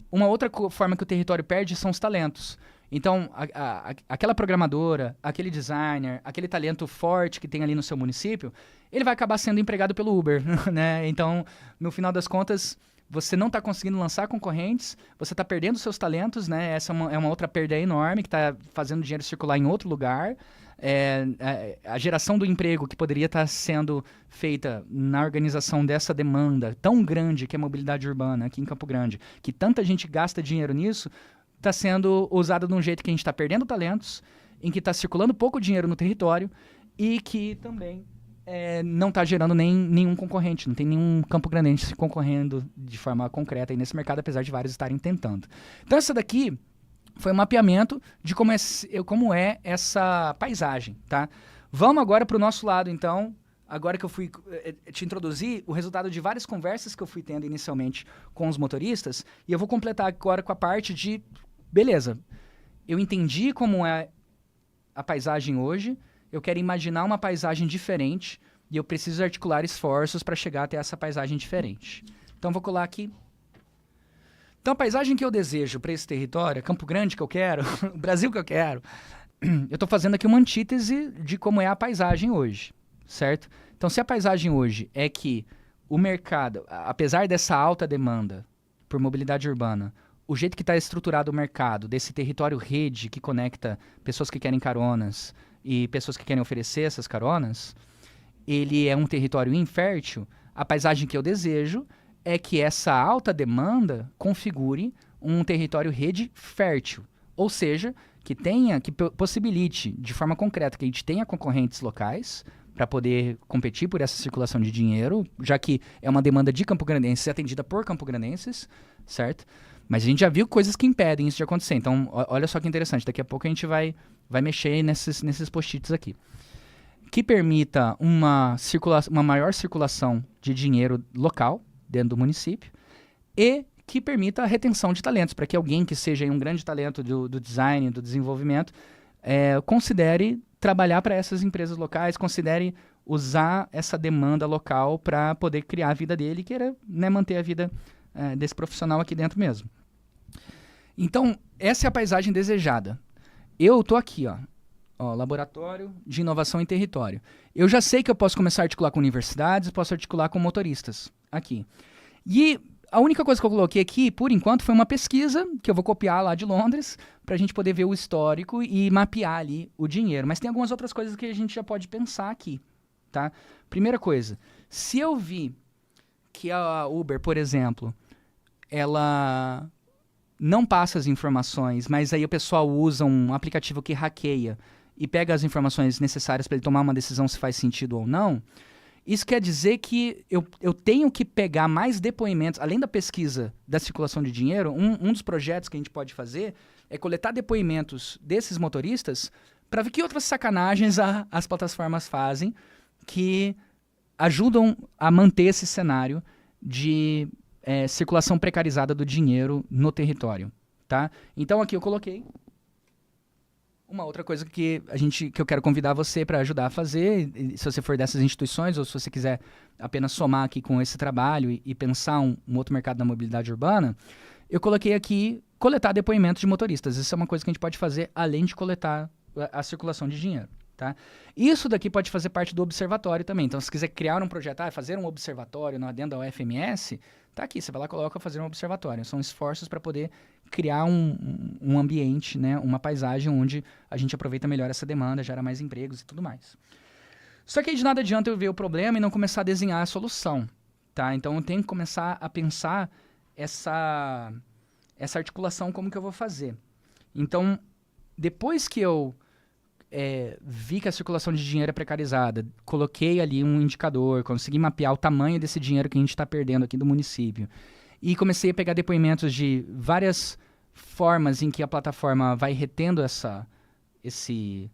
Uma outra forma que o território perde são os talentos. Então, aquela programadora, aquele designer, aquele talento forte que tem ali no seu município, ele vai acabar sendo empregado pelo Uber, né? Então, no final das contas, você não está conseguindo lançar concorrentes, você está perdendo seus talentos, né? Essa é uma outra perda enorme que está fazendo o dinheiro circular em outro lugar. A geração do emprego que poderia estar sendo feita na organização dessa demanda tão grande que é a mobilidade urbana aqui em Campo Grande, que tanta gente gasta dinheiro nisso, está sendo usada de um jeito que a gente está perdendo talentos, em que está circulando pouco dinheiro no território e que também não está gerando nenhum concorrente, não tem nenhum campograndense concorrendo de forma concreta aí nesse mercado, apesar de vários estarem tentando. Então essa daqui foi um mapeamento de como é essa paisagem, tá? Vamos agora para o nosso lado, então. Agora que eu fui te introduzir o resultado de várias conversas que eu fui tendo inicialmente com os motoristas, e eu vou completar agora com a parte de, beleza, eu entendi como é a paisagem hoje, eu quero imaginar uma paisagem diferente, e eu preciso articular esforços para chegar até essa paisagem diferente. Então, vou colar aqui. Então, a paisagem que eu desejo para esse território, Campo Grande que eu quero, o Brasil que eu quero, eu estou fazendo aqui uma antítese de como é a paisagem hoje, certo? Então, se a paisagem hoje é que o mercado, apesar dessa alta demanda por mobilidade urbana, o jeito que está estruturado o mercado, desse território rede que conecta pessoas que querem caronas e pessoas que querem oferecer essas caronas, ele é um território infértil. A paisagem que eu desejo é que essa alta demanda configure um território rede fértil, ou seja, que possibilite de forma concreta que a gente tenha concorrentes locais para poder competir por essa circulação de dinheiro, já que é uma demanda de campograndenses atendida por campograndenses, certo? Mas a gente já viu coisas que impedem isso de acontecer. Então, olha só que interessante. Daqui a pouco a gente vai mexer nesses post-its aqui. Que permita uma maior circulação de dinheiro local dentro do município e que permita a retenção de talentos, para que alguém que seja um grande talento do design, do desenvolvimento, considere trabalhar para essas empresas locais, considere usar essa demanda local para poder criar a vida dele e queira, né, manter a vida desse profissional aqui dentro mesmo. Então, essa é a paisagem desejada. Eu estou aqui, ó, Laboratório de Inovação em Território. Eu já sei que eu posso começar a articular com universidades, posso articular com motoristas aqui. E a única coisa que eu coloquei aqui, por enquanto, foi uma pesquisa que eu vou copiar lá de Londres para a gente poder ver o histórico e mapear ali o dinheiro. Mas tem algumas outras coisas que a gente já pode pensar aqui, tá? Primeira coisa, se eu vi que a Uber, por exemplo, ela não passa as informações, mas aí o pessoal usa um aplicativo que hackeia e pega as informações necessárias para ele tomar uma decisão se faz sentido ou não, isso quer dizer que eu tenho que pegar mais depoimentos, além da pesquisa da circulação de dinheiro, um dos projetos que a gente pode fazer é coletar depoimentos desses motoristas para ver que outras sacanagens as plataformas fazem que ajudam a manter esse cenário de circulação precarizada do dinheiro no território, tá? Então aqui eu coloquei uma outra coisa que eu quero convidar você para ajudar a fazer, se você for dessas instituições ou se você quiser apenas somar aqui com esse trabalho e pensar um outro mercado da mobilidade urbana, eu coloquei aqui coletar depoimentos de motoristas. Isso é uma coisa que a gente pode fazer além de coletar a circulação de dinheiro. Tá? Isso daqui pode fazer parte do observatório também. Então, se quiser criar um projeto, fazer um observatório dentro da UFMS, tá aqui, você vai lá e coloca fazer um observatório. São esforços para poder criar um ambiente, né, uma paisagem onde a gente aproveita melhor essa demanda, gera mais empregos e tudo mais. Só que aí de nada adianta eu ver o problema e não começar a desenhar a solução. Tá? Então, eu tenho que começar a pensar essa articulação, como que eu vou fazer. Então, depois que eu vi que a circulação de dinheiro é precarizada, coloquei ali um indicador, consegui mapear o tamanho desse dinheiro que a gente está perdendo aqui do município e comecei a pegar depoimentos de várias formas em que a plataforma vai retendo esse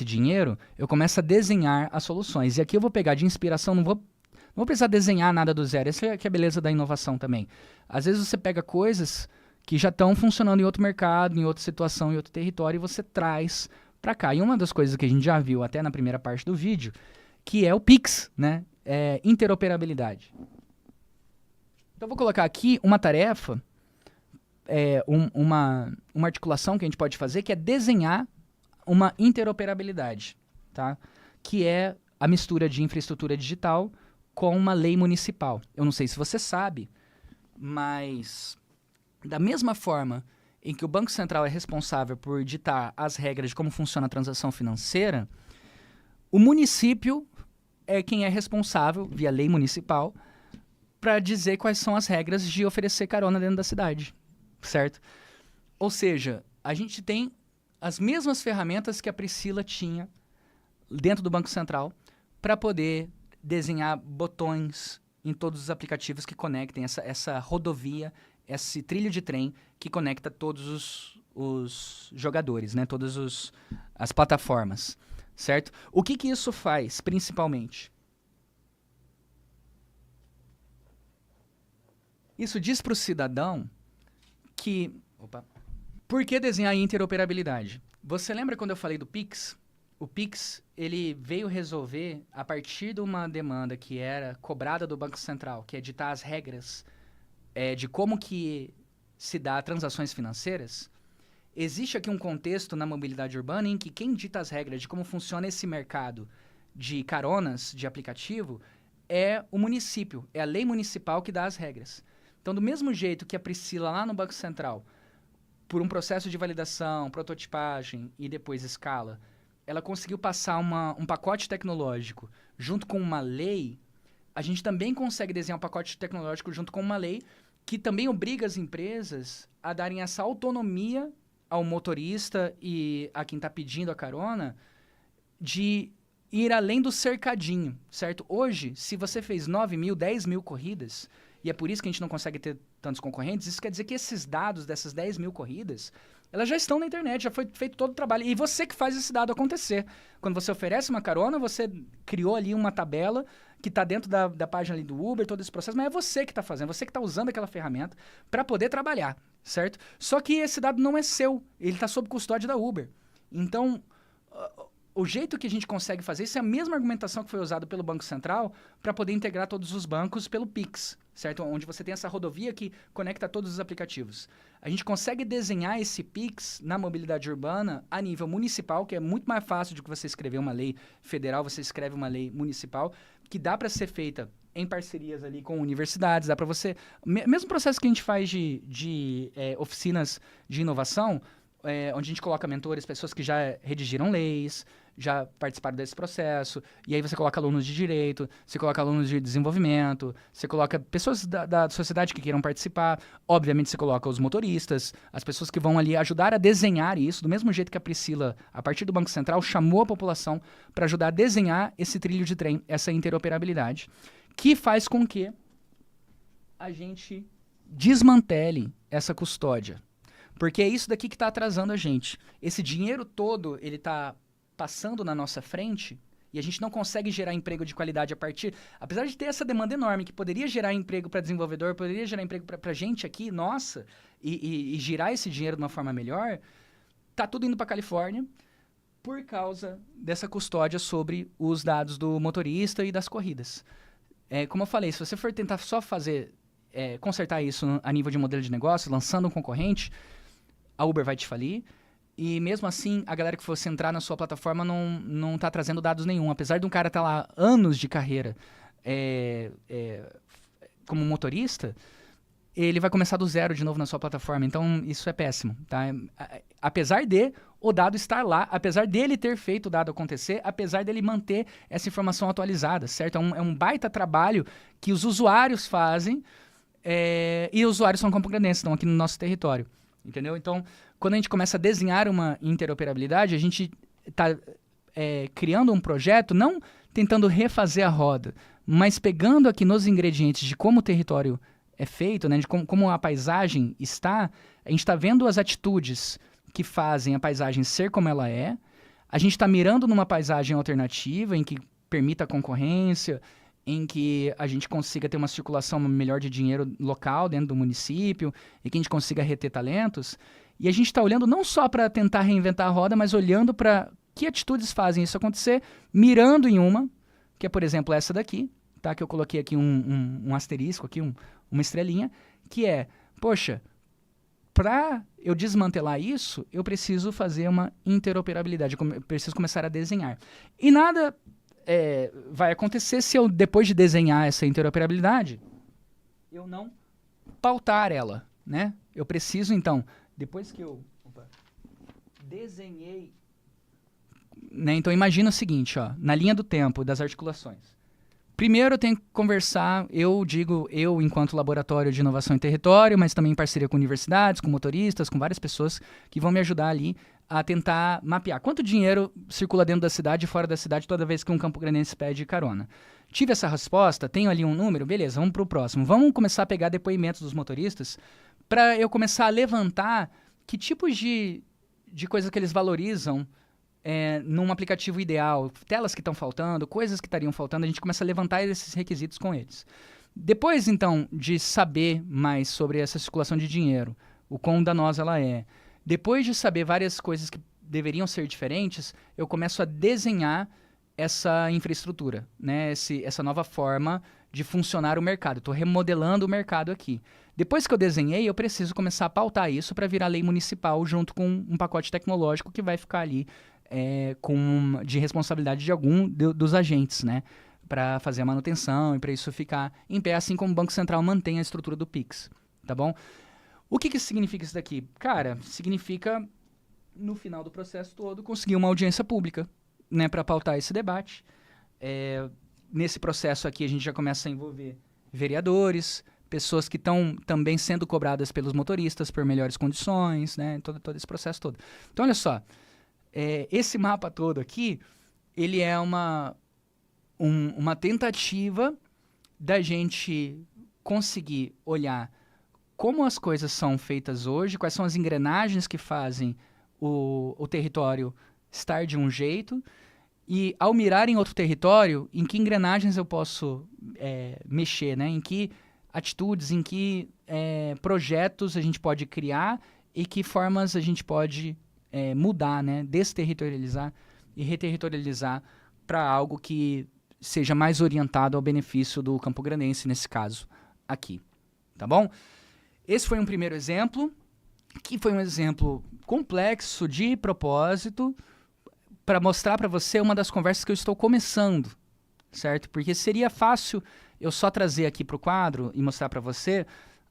dinheiro, eu começo a desenhar as soluções. E aqui eu vou pegar de inspiração, não vou precisar desenhar nada do zero. Essa é que é a beleza da inovação também. Às vezes você pega coisas que já estão funcionando em outro mercado, em outra situação, em outro território, e você traz para cá. E uma das coisas que a gente já viu até na primeira parte do vídeo, que é o PIX, né? Interoperabilidade. Então, eu vou colocar aqui uma tarefa, uma articulação que a gente pode fazer, que é desenhar uma interoperabilidade, tá? Que é a mistura de infraestrutura digital com uma lei municipal. Eu não sei se você sabe, mas da mesma forma em que o Banco Central é responsável por ditar as regras de como funciona a transação financeira, o município é quem é responsável, via lei municipal, para dizer quais são as regras de oferecer carona dentro da cidade, certo? Ou seja, a gente tem as mesmas ferramentas que a Priscila tinha dentro do Banco Central para poder desenhar botões em todos os aplicativos que conectem essa rodovia, esse trilho de trem que conecta todos os jogadores, né? Todas as plataformas. certo? O que que isso faz, principalmente? Isso diz para o cidadão que... Opa. Por que desenhar interoperabilidade? Você lembra quando eu falei do Pix? O Pix, ele veio resolver a partir de uma demanda que era cobrada do Banco Central, que é ditar as regras de como que se dá transações financeiras. Existe aqui um contexto na mobilidade urbana em que quem dita as regras de como funciona esse mercado de caronas de aplicativo é o município, é a lei municipal que dá as regras. Então, do mesmo jeito que a Priscila lá no Banco Central, por um processo de validação, prototipagem e depois escala, ela conseguiu passar um pacote tecnológico junto com uma lei, a gente também consegue desenhar um pacote tecnológico junto com uma lei que também obriga as empresas a darem essa autonomia ao motorista e a quem está pedindo a carona de ir além do cercadinho, certo? Hoje, se você fez 9 mil, 10 mil corridas, e é por isso que a gente não consegue ter tantos concorrentes, isso quer dizer que esses dados dessas 10 mil corridas, elas já estão na internet, já foi feito todo o trabalho. E você que faz esse dado acontecer. Quando você oferece uma carona, você criou ali uma tabela que está dentro da página ali do Uber, todo esse processo, mas é você que está fazendo, você que está usando aquela ferramenta para poder trabalhar, certo? Só que esse dado não é seu, ele está sob custódia da Uber. Então, o jeito que a gente consegue fazer isso é a mesma argumentação que foi usada pelo Banco Central para poder integrar todos os bancos pelo Pix, certo? Onde você tem essa rodovia que conecta todos os aplicativos. A gente consegue desenhar esse Pix na mobilidade urbana a nível municipal, que é muito mais fácil do que você escrever uma lei federal, você escreve uma lei municipal, que dá para ser feita em parcerias ali com universidades, dá para você... Mesmo processo que a gente faz de oficinas de inovação, onde a gente coloca mentores, pessoas que já redigiram leis, já participaram desse processo, e aí você coloca alunos de direito, você coloca alunos de desenvolvimento, você coloca pessoas da sociedade que queiram participar, obviamente você coloca os motoristas, as pessoas que vão ali ajudar a desenhar isso, do mesmo jeito que a Priscila, a partir do Banco Central, chamou a população para ajudar a desenhar esse trilho de trem, essa interoperabilidade, que faz com que a gente desmantele essa custódia. Porque é isso daqui que está atrasando a gente. Esse dinheiro todo, ele está passando na nossa frente e a gente não consegue gerar emprego de qualidade a partir... Apesar de ter essa demanda enorme, que poderia gerar emprego para desenvolvedor, poderia gerar emprego para gente aqui, nossa, e girar esse dinheiro de uma forma melhor, tá tudo indo para Califórnia por causa dessa custódia sobre os dados do motorista e das corridas. Como eu falei, se você for tentar só consertar isso a nível de modelo de negócio, lançando um concorrente, a Uber vai te falir. E mesmo assim, a galera que fosse entrar na sua plataforma não tá trazendo dados nenhum. Apesar de um cara estar lá anos de carreira como motorista, ele vai começar do zero de novo na sua plataforma. Então, isso é péssimo, tá? Apesar de o dado estar lá, apesar dele ter feito o dado acontecer, apesar dele manter essa informação atualizada, certo? É um baita trabalho que os usuários fazem e os usuários são campograndenses, estão aqui no nosso território, entendeu? Então, quando a gente começa a desenhar uma interoperabilidade, a gente está criando um projeto, não tentando refazer a roda, mas pegando aqui nos ingredientes de como o território é feito, né, de como a paisagem está, a gente está vendo as atitudes que fazem a paisagem ser como ela é, a gente está mirando numa paisagem alternativa, em que permita a concorrência, em que a gente consiga ter uma circulação melhor de dinheiro local dentro do município, e que a gente consiga reter talentos. E a gente está olhando não só para tentar reinventar a roda, mas olhando para que atitudes fazem isso acontecer, mirando em uma, que é, por exemplo, essa daqui, tá? Que eu coloquei aqui um asterisco, aqui uma estrelinha, que é, poxa, para eu desmantelar isso, eu preciso fazer uma interoperabilidade, eu preciso começar a desenhar. E nada vai acontecer se eu, depois de desenhar essa interoperabilidade, eu não pautar ela, né? Eu preciso, então, depois que eu desenhei... Né? Então, imagina o seguinte, ó, na linha do tempo das articulações. Primeiro eu tenho que conversar, eu enquanto laboratório de inovação em território, mas também em parceria com universidades, com motoristas, com várias pessoas que vão me ajudar ali a tentar mapear quanto dinheiro circula dentro da cidade e fora da cidade toda vez que um campograndense pede carona. Tive essa resposta, tenho ali um número, beleza, vamos para o próximo. Vamos começar a pegar depoimentos dos motoristas para eu começar a levantar que tipos de coisas que eles valorizam num aplicativo ideal, telas que estão faltando, coisas que estariam faltando, a gente começa a levantar esses requisitos com eles. Depois, então, de saber mais sobre essa circulação de dinheiro, o quão danosa ela é, depois de saber várias coisas que deveriam ser diferentes, eu começo a desenhar essa infraestrutura, né? Essa nova forma de funcionar o mercado. Estou remodelando o mercado aqui. Depois que eu desenhei, eu preciso começar a pautar isso para virar lei municipal junto com um pacote tecnológico que vai ficar ali de responsabilidade de algum dos agentes, né? Para fazer a manutenção e para isso ficar em pé, assim como o Banco Central mantém a estrutura do Pix, tá bom? O que significa isso daqui? Cara, significa, no final do processo todo, conseguir uma audiência pública, né, para pautar esse debate. Nesse processo aqui, a gente já começa a envolver vereadores, pessoas que estão também sendo cobradas pelos motoristas por melhores condições, né, todo esse processo todo. Então, olha só, esse mapa todo aqui, ele é uma tentativa da gente conseguir olhar como as coisas são feitas hoje, quais são as engrenagens que fazem o território estar de um jeito, e ao mirar em outro território, em que engrenagens eu posso mexer, né? Em que atitudes, em que projetos a gente pode criar e que formas a gente pode mudar, né? Desterritorializar e reterritorializar para algo que seja mais orientado ao benefício do campograndense, nesse caso aqui, tá bom? Esse foi um primeiro exemplo, que foi um exemplo complexo de propósito, para mostrar para você uma das conversas que eu estou começando, certo? Porque seria fácil eu só trazer aqui para o quadro e mostrar para você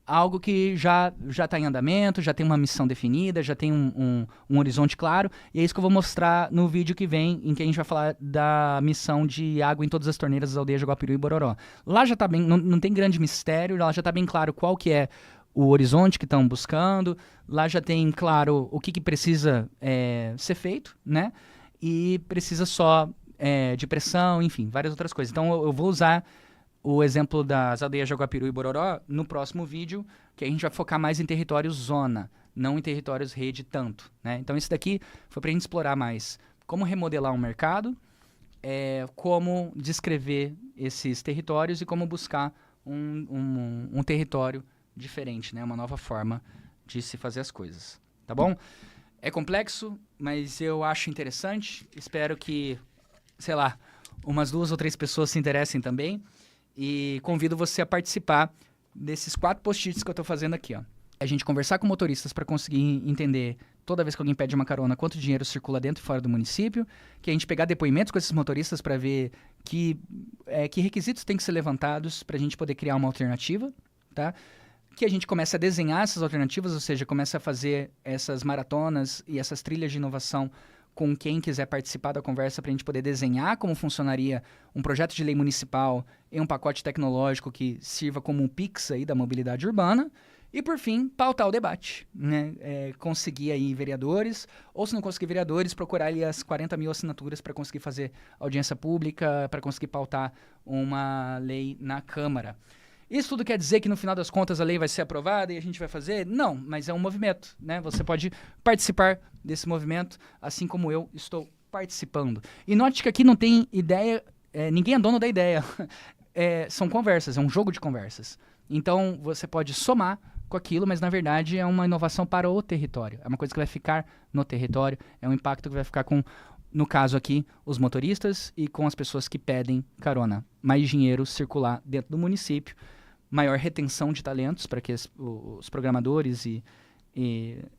algo que já está em andamento, já tem uma missão definida, já tem um horizonte claro, e é isso que eu vou mostrar no vídeo que vem, em que a gente vai falar da missão de água em todas as torneiras das aldeias de Jaguapiru e Bororó. Lá já está bem, não tem grande mistério, lá já está bem claro qual que é o horizonte que estão buscando, lá já tem claro o que precisa ser feito, né? E precisa só de pressão, enfim, várias outras coisas. Então eu vou usar o exemplo das aldeias de Jaguapiru e Bororó no próximo vídeo, que a gente vai focar mais em territórios zona, não em territórios rede tanto, né? Então isso daqui foi para a gente explorar mais como remodelar um mercado, como descrever esses territórios e como buscar um território diferente, né? Uma nova forma de se fazer as coisas, tá bom? É complexo, mas eu acho interessante. Espero que, sei lá, umas 2 ou 3 pessoas se interessem também. E convido você a participar desses 4 post-its que eu estou fazendo aqui, ó. A gente conversar com motoristas para conseguir entender, toda vez que alguém pede uma carona, quanto dinheiro circula dentro e fora do município. Que a gente pegar depoimentos com esses motoristas para ver que requisitos têm que ser levantados para a gente poder criar uma alternativa, tá? Que a gente comece a desenhar essas alternativas, ou seja, comece a fazer essas maratonas e essas trilhas de inovação com quem quiser participar da conversa para a gente poder desenhar como funcionaria um projeto de lei municipal em um pacote tecnológico que sirva como um Pix aí da mobilidade urbana. E, por fim, pautar o debate, né? Conseguir aí vereadores, ou se não conseguir vereadores, procurar ali as 40 mil assinaturas para conseguir fazer audiência pública, para conseguir pautar uma lei na Câmara. Isso tudo quer dizer que no final das contas a lei vai ser aprovada e a gente vai fazer? Não, mas é um movimento, né? Você pode participar desse movimento, assim como eu estou participando. E note que aqui não tem ideia, ninguém é dono da ideia. São conversas, é um jogo de conversas. Então você pode somar com aquilo, mas na verdade é uma inovação para o território. É uma coisa que vai ficar no território, é um impacto que vai ficar com, no caso aqui, os motoristas e com as pessoas que pedem carona. Mais dinheiro circular dentro do município, maior retenção de talentos para que os programadores e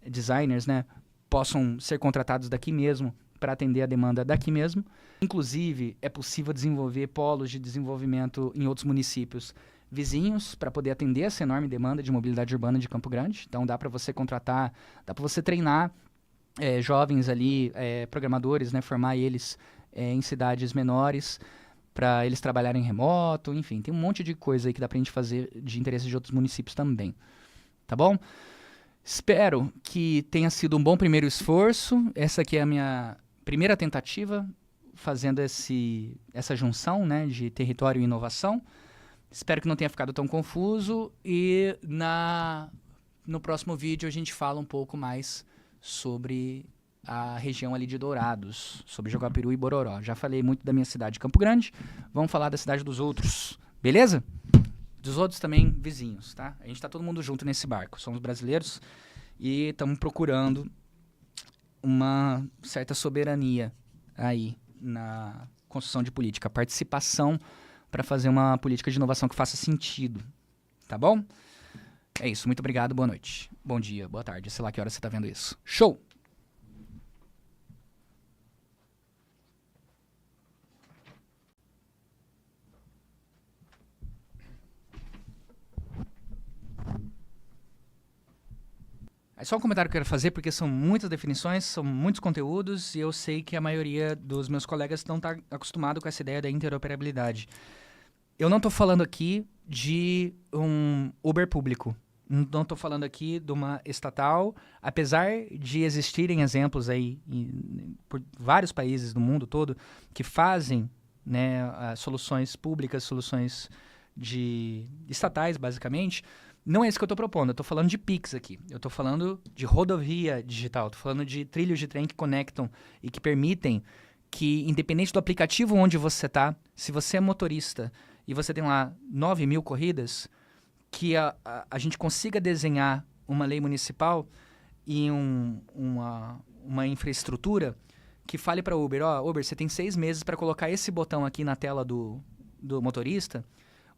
designers, né, possam ser contratados daqui mesmo para atender a demanda daqui mesmo. Inclusive, é possível desenvolver polos de desenvolvimento em outros municípios vizinhos para poder atender essa enorme demanda de mobilidade urbana de Campo Grande. Então, dá para você contratar, dá para você treinar jovens ali, programadores, né, formar eles em cidades menores, para eles trabalharem remoto, enfim, tem um monte de coisa aí que dá pra gente fazer de interesse de outros municípios também, tá bom? Espero que tenha sido um bom primeiro esforço. Essa aqui é a minha primeira tentativa fazendo essa junção, né, de território e inovação. Espero que não tenha ficado tão confuso e no próximo vídeo a gente fala um pouco mais sobre a região ali de Dourados, sobre Jaguapiru e Bororó. Já falei muito da minha cidade, Campo Grande. Vamos falar da cidade dos outros, beleza? Dos outros também vizinhos, tá? A gente tá todo mundo junto nesse barco. Somos brasileiros e estamos procurando uma certa soberania aí na construção de política, participação para fazer uma política de inovação que faça sentido, tá bom? É isso, muito obrigado, boa noite. Bom dia, boa tarde, sei lá que hora você tá vendo isso. Show! É só um comentário que eu quero fazer, porque são muitas definições, são muitos conteúdos, e eu sei que a maioria dos meus colegas não está acostumado com essa ideia da interoperabilidade. Eu não estou falando aqui de um Uber público. Não estou falando aqui de uma estatal, apesar de existirem exemplos aí por vários países do mundo todo que fazem, né, soluções públicas, soluções estatais, basicamente. Não é isso que eu estou propondo, eu estou falando de Pix aqui. Eu estou falando de rodovia digital, estou falando de trilhos de trem que conectam e que permitem que, independente do aplicativo onde você está, se você é motorista e você tem lá 9.000 corridas, que a gente consiga desenhar uma lei municipal e uma infraestrutura que fale para o Uber, Uber, você tem 6 meses para colocar esse botão aqui na tela do motorista,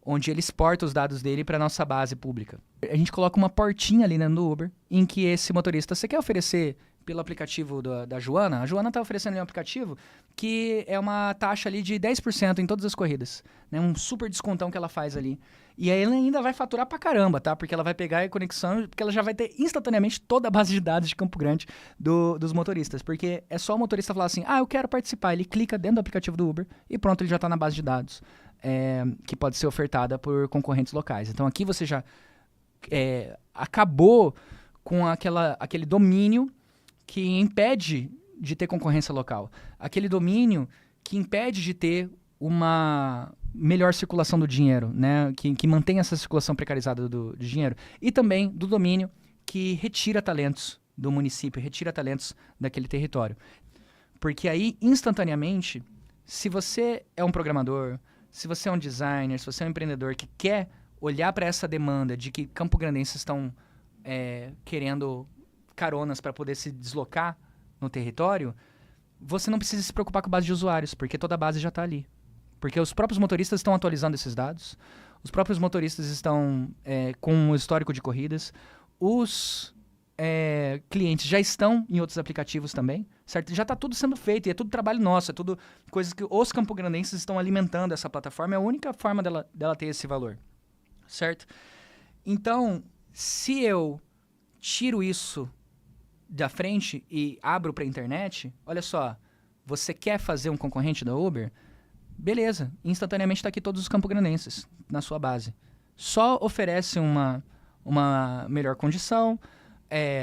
onde ele exporta os dados dele para a nossa base pública. A gente coloca uma portinha ali no Uber, em que esse motorista, você quer oferecer pelo aplicativo da Joana? A Joana está oferecendo ali um aplicativo que é uma taxa ali de 10% em todas as corridas, né? Um super descontão que ela faz ali. E aí ela ainda vai faturar pra caramba, tá? Porque ela vai pegar a conexão, porque ela já vai ter instantaneamente toda a base de dados de Campo Grande dos motoristas. Porque é só o motorista falar assim, eu quero participar. Ele clica dentro do aplicativo do Uber e pronto, ele já está na base de dados. Que pode ser ofertada por concorrentes locais. Então aqui você já acabou com aquele domínio que impede de ter concorrência local. Aquele domínio que impede de ter uma melhor circulação do dinheiro, né? Que mantém essa circulação precarizada do dinheiro. E também do domínio que retira talentos do município, retira talentos daquele território. Porque aí, instantaneamente, se você é um programador, se você é um designer, se você é um empreendedor que quer olhar para essa demanda de que campograndenses estão querendo caronas para poder se deslocar no território, você não precisa se preocupar com a base de usuários, porque toda a base já está ali. Porque os próprios motoristas estão atualizando esses dados, os próprios motoristas estão com o histórico de corridas, os clientes já estão em outros aplicativos também, certo? Já está tudo sendo feito, e é tudo trabalho nosso, é tudo coisas que os campograndenses estão alimentando essa plataforma, é a única forma dela ter esse valor, certo? Então, se eu tiro isso da frente e abro para a internet, olha só, você quer fazer um concorrente da Uber? Beleza, instantaneamente está aqui todos os campograndenses na sua base. Só oferece uma melhor condição,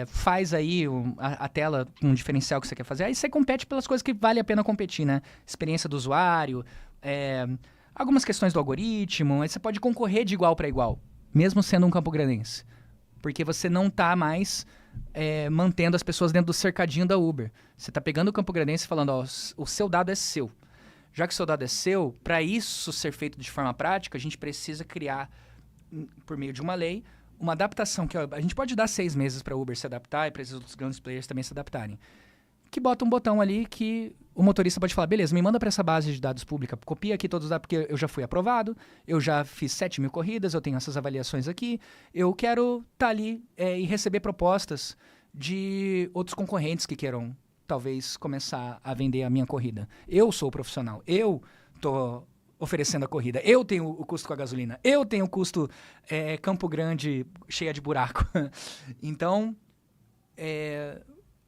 faz aí a tela com um diferencial que você quer fazer. Aí você compete pelas coisas que vale a pena competir, né? Experiência do usuário, algumas questões do algoritmo. Aí você pode concorrer de igual para igual, mesmo sendo um campograndense. Porque você não está mais mantendo as pessoas dentro do cercadinho da Uber. Você está pegando o campograndense e falando, o seu dado é seu. Já que o seu dado é seu, para isso ser feito de forma prática, a gente precisa criar, por meio de uma lei, uma adaptação, que a gente pode dar 6 meses para a Uber se adaptar e para esses outros grandes players também se adaptarem. Que bota um botão ali que o motorista pode falar, beleza, me manda para essa base de dados pública, copia aqui todos os dados, porque eu já fui aprovado, eu já fiz 7.000 corridas, eu tenho essas avaliações aqui, eu quero estar ali e receber propostas de outros concorrentes que queiram talvez começar a vender a minha corrida. Eu sou o profissional, eu estou oferecendo a corrida, eu tenho o custo com a gasolina, eu tenho o custo Campo Grande cheia de buraco. Então,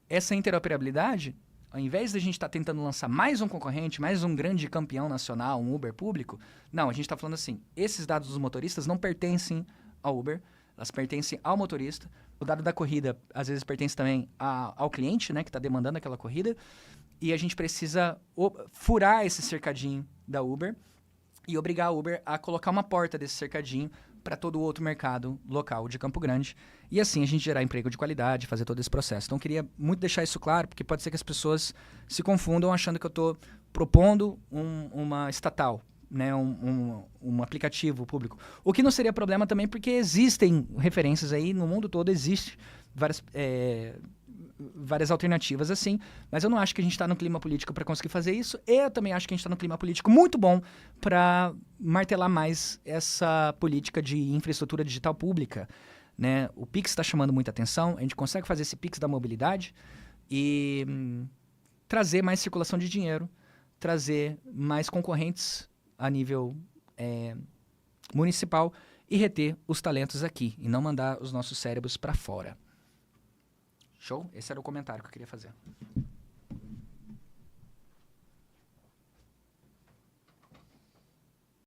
essa interoperabilidade, ao invés de a gente estar tentando lançar mais um concorrente, mais um grande campeão nacional, um Uber público, não, a gente está falando assim, esses dados dos motoristas não pertencem ao Uber, elas pertencem ao motorista. O dado da corrida, às vezes, pertence também ao cliente, né, que está demandando aquela corrida. E a gente precisa furar esse cercadinho da Uber e obrigar a Uber a colocar uma porta desse cercadinho para todo o outro mercado local de Campo Grande. E assim a gente gerar emprego de qualidade, fazer todo esse processo. Então, eu queria muito deixar isso claro, porque pode ser que as pessoas se confundam achando que eu estou propondo uma estatal, né, um aplicativo público. O que não seria problema também, porque existem referências aí, no mundo todo existe várias alternativas assim, mas eu não acho que a gente está no clima político para conseguir fazer isso. Eu também acho que a gente está no clima político muito bom para martelar mais essa política de infraestrutura digital pública, né? O Pix está chamando muita atenção, a gente consegue fazer esse Pix da mobilidade e trazer mais circulação de dinheiro, trazer mais concorrentes a nível municipal e reter os talentos aqui e não mandar os nossos cérebros para fora. Show? Esse era o comentário que eu queria fazer.